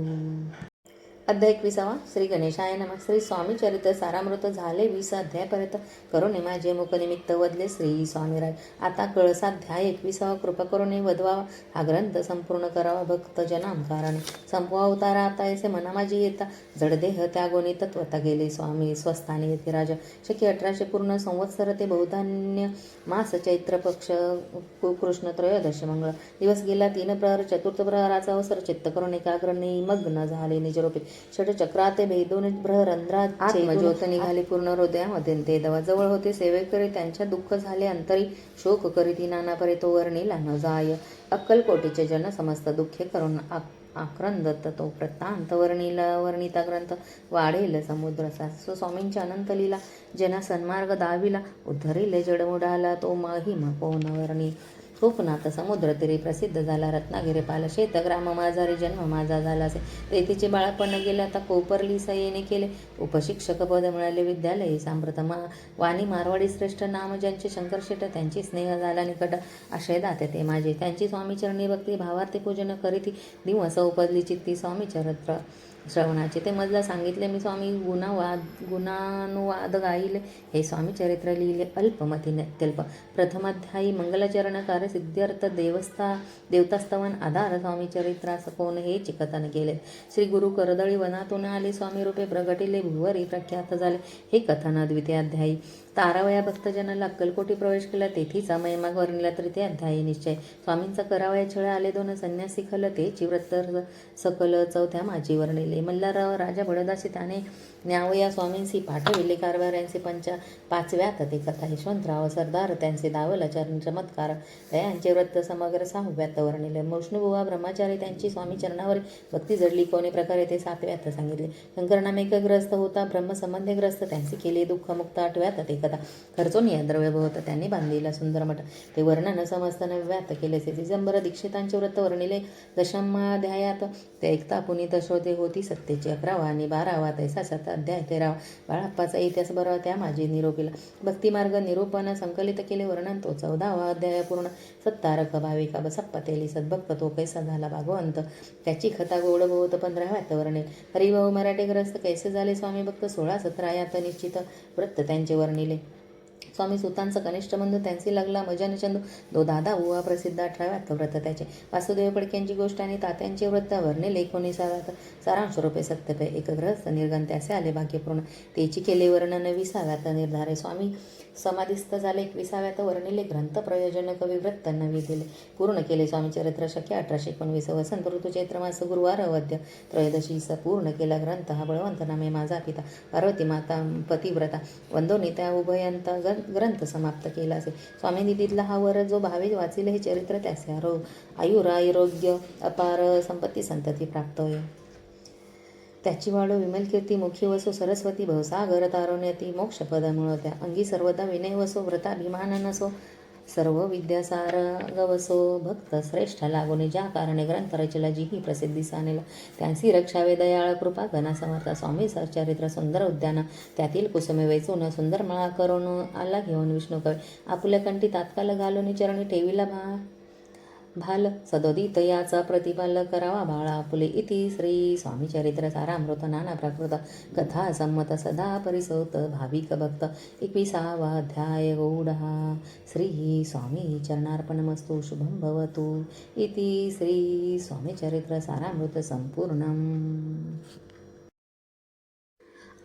अध्याय 21. श्री गणेशाय नमः. श्री स्वामी चरित्र सारामृत झाले 20 अध्यायापर्यंत. करुणे माझे मुखनिमित्त वदले श्री स्वामीराय. आता कळसाध्याय 21. कृपा करुणे वधवावा, हा ग्रंथ संपूर्ण करावा भक्त जनाम कारणे. संपवा अवतारा आता ऐसे मना माझी येता, जडदेह त्यागोनी तत्वता गेले स्वामी स्वस्थानी येथे राजा. शकी 1800 पूर्ण संवत्सर ते बहुधान्य मास चैत्र पक्ष कृष्ण त्रयोदशी मंगळ. दिवस गेला 3 प्रहर. चतुर्थ प्रहराचा अवसर चित्त करून एकाग्र निमग्न झाले निजरूपे. षटचक्राते भेदून बृहरंध्रात आत्मज्योत निघाली पूर्ण हृदयामध्ये. ते दवा जवळ होते सेवेकरी त्यांच्या दुःख झाले अंतरी. शोक करीती नाना परे तो वर्णिला न जाय. अक्कलकोटीचे जन समस्त दुःखे करून आक्रंदत तो वृत्तांत वर्णिता ग्रंथ वाढेल समुद्र. स्वामींच्या अनंत लीला जना सन्मार्ग दाविला. उद्धरिले जडमुडाला तो महिमा कोण वर्णी. कोकणात समुद्र तीरी प्रसिद्ध झाला. रत्नागिरी पाल शेतग्राम माझारी जन्म माझा झालासे. तेथीचे बाळपण गेले आता कोपरली सयेने केले. उपशिक्षक पद मिळाले विद्यालयी सांप्रत. वाणी मारवाडी श्रेष्ठ नाम ज्यांचे शंकर शेट, त्यांची स्नेह झाला निकट. आश्रय दाते ते माझे, त्यांची स्वामीचरणी भक्ती भावार्थी पूजन करीती. दिवस उपजली चित्ती स्वामी चरित्र श्रवणाचे. ते मजला सांगितले मी स्वामी गुणानुवाद गाईले. हे स्वामी चरित्र लिहिले अल्पमती अत्यल्प. प्रथमाध्यायी मंगलाचरण कार्य सिद्ध्यर्थ देवतास्तवन आधार स्वामी चरित्रास कोण हे कथन केले. श्री गुरु करदळी वनातून आले स्वामी रूपे प्रगटिले भुवरी प्रख्यात झाले. हे कथन द्वितीय अध्यायी. तारावया भक्तजनाला अक्कलकोटी प्रवेश केला तेथीचा महिमा वर्णिला तृतीय अध्यायी निश्चय. स्वामींचा करावया छळ आले 2 संन्यासी खल तेची व्रत सकल. चौथ्या माझी वर्णिले. मल्हारराव राजा बडदासी त्याने न्यावया स्वामींसी पाठविले कारभाऱ्यांचे 5व्यात ते कथा. यशवंतराव सरदार त्यांचे दावल चमत्कार दयांचे व्रत समग्र 6व्यात वर्णिले. विष्णुबुवा ब्रह्मचारी त्यांची स्वामी चरणावर भक्ती जडली कोणी प्रकारे ते 7व्यात सांगितले. शंकरनामेकग्रस्त होता ब्रह्मसंबंधी ग्रस्त त्यांचे केले दुःख मुक्त 8व्यात ते कथा. खर्चून या द्रव्यभवत त्यांनी बांधिला सुंदर मठ ते वर्णन समस्त 9व्यात केले. दिगंबर दीक्षितांचे व्रत वर्णिले 10माध्यायात. ते ऐकता पुनीत श्रोते होती सत्तेची. 11वा आणि 12वा तैसा 7 अध्याय 13वा. बाळाप्पाचा इतिहास बरावा त्या माझी निरोपीला. भक्तिमार्ग निरूपण संकलित केले वर्णन तो 14वा अध्याय पूर्ण. सत्तारक भाविका बसप्पा तेली सद्भक्त तो कैसा झाला भागवंत, त्याची कथा गोड बहुत 15व्यात वर्णिल. हरिभाऊ मराठे ग्रस्त कैसे झाले स्वामी भक्त 16-17 यात निश्चित व्रत त्यांचे वर्णिले. स्वामी सुतांचा कनिष्ठ बंधू त्यांची लागला मजनचंदू. 2 दादा बुवा प्रसिद्ध 18व्यात व्रत त्याचे. वासुदेव फडक्यांची गोष्ट आणि तात्यांचे व्रत वर्णिले 19व्यात. सारांश रूपे सत्यपे एक ग्रहस्थ निर्गण त्याचे आले भाग्यपूर्ण तेची केले वर्णन 20व्यात निर्धारे. स्वामी समाधिस्थ झाले 21व्यात वर्णिले ग्रंथ प्रयोजन कवी व्रत नवी दिले. पूर्ण केले स्वामी चरित्र शक्य 1819 वसंत ऋतू चैत्र मास गुरुवार वद्य त्रयोदशीस पूर्ण केला ग्रंथ हा बळवंत नामे माझा पिता पार्वती माता पतिव्रता वंदोनी त्या उभयंत ग्रंथ समाप्त केला असे. स्वामींनी तिथला हा वर जो भावे वाचिले हे चरित्र त्याचे आयुरारोग्य अपार संपत्ती संतती प्राप्त होय. त्याची वाढ विमल कीर्ती मुखी वसो सरस्वती भवसागर तारुण्यती मोक्षपद मिळवत्या. अंगी सर्वदा विनय वसो व्रताभिमान नसो सर्व विद्यासार गवसो. भक्त श्रेष्ठ लागोने ज्या कारणे ग्रंथ रचला जी ही प्रसिद्धी सानेला. त्यांची रक्षावे दयाळ कृपा घना समर्था. स्वामी सच्चरित्र सुंदर उद्यान त्यातील कुसुमे वेचून सुंदर मळा करून आला घेऊन विष्णू कवी आपुल्या कंठी तात्काळ घालून चरणी ठेविला भाल सदोदित याचा प्रतिपाल करावा बाळा आपुले. इति श्री स्वामी चरित्र सारामृत नाना प्राकृत कथा संमत सदा परिसोत भाविक भक्त 21वा अध्याय गौडहा. श्री स्वामी चरणार्पणमस्तु शुभम भवतु. इति श्री स्वामी चरित्र सारामृत संपूर्णम.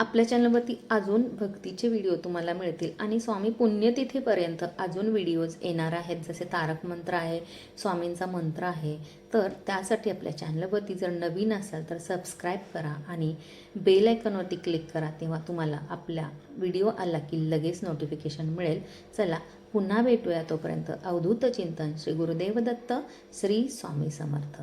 आपल्या चॅनलवरती अजून भक्तीचे व्हिडिओ तुम्हाला मिळतील आणि स्वामी पुण्यतिथीपर्यंत अजून व्हिडिओज येणार आहेत, जसे तारक मंत्र आहे, स्वामींचा मंत्र आहे. तर त्यासाठी आपल्या चॅनलवरती जर नवीन असाल तर सबस्क्राईब करा आणि बेल आयकॉनवरती क्लिक करा, तेव्हा तुम्हाला आपला व्हिडिओ आला की लगेच नोटिफिकेशन मिळेल. चला पुन्हा भेटूया, तोपर्यंत अवधूत चिंतन. श्री गुरुदेव दत्त. श्री स्वामी समर्थ.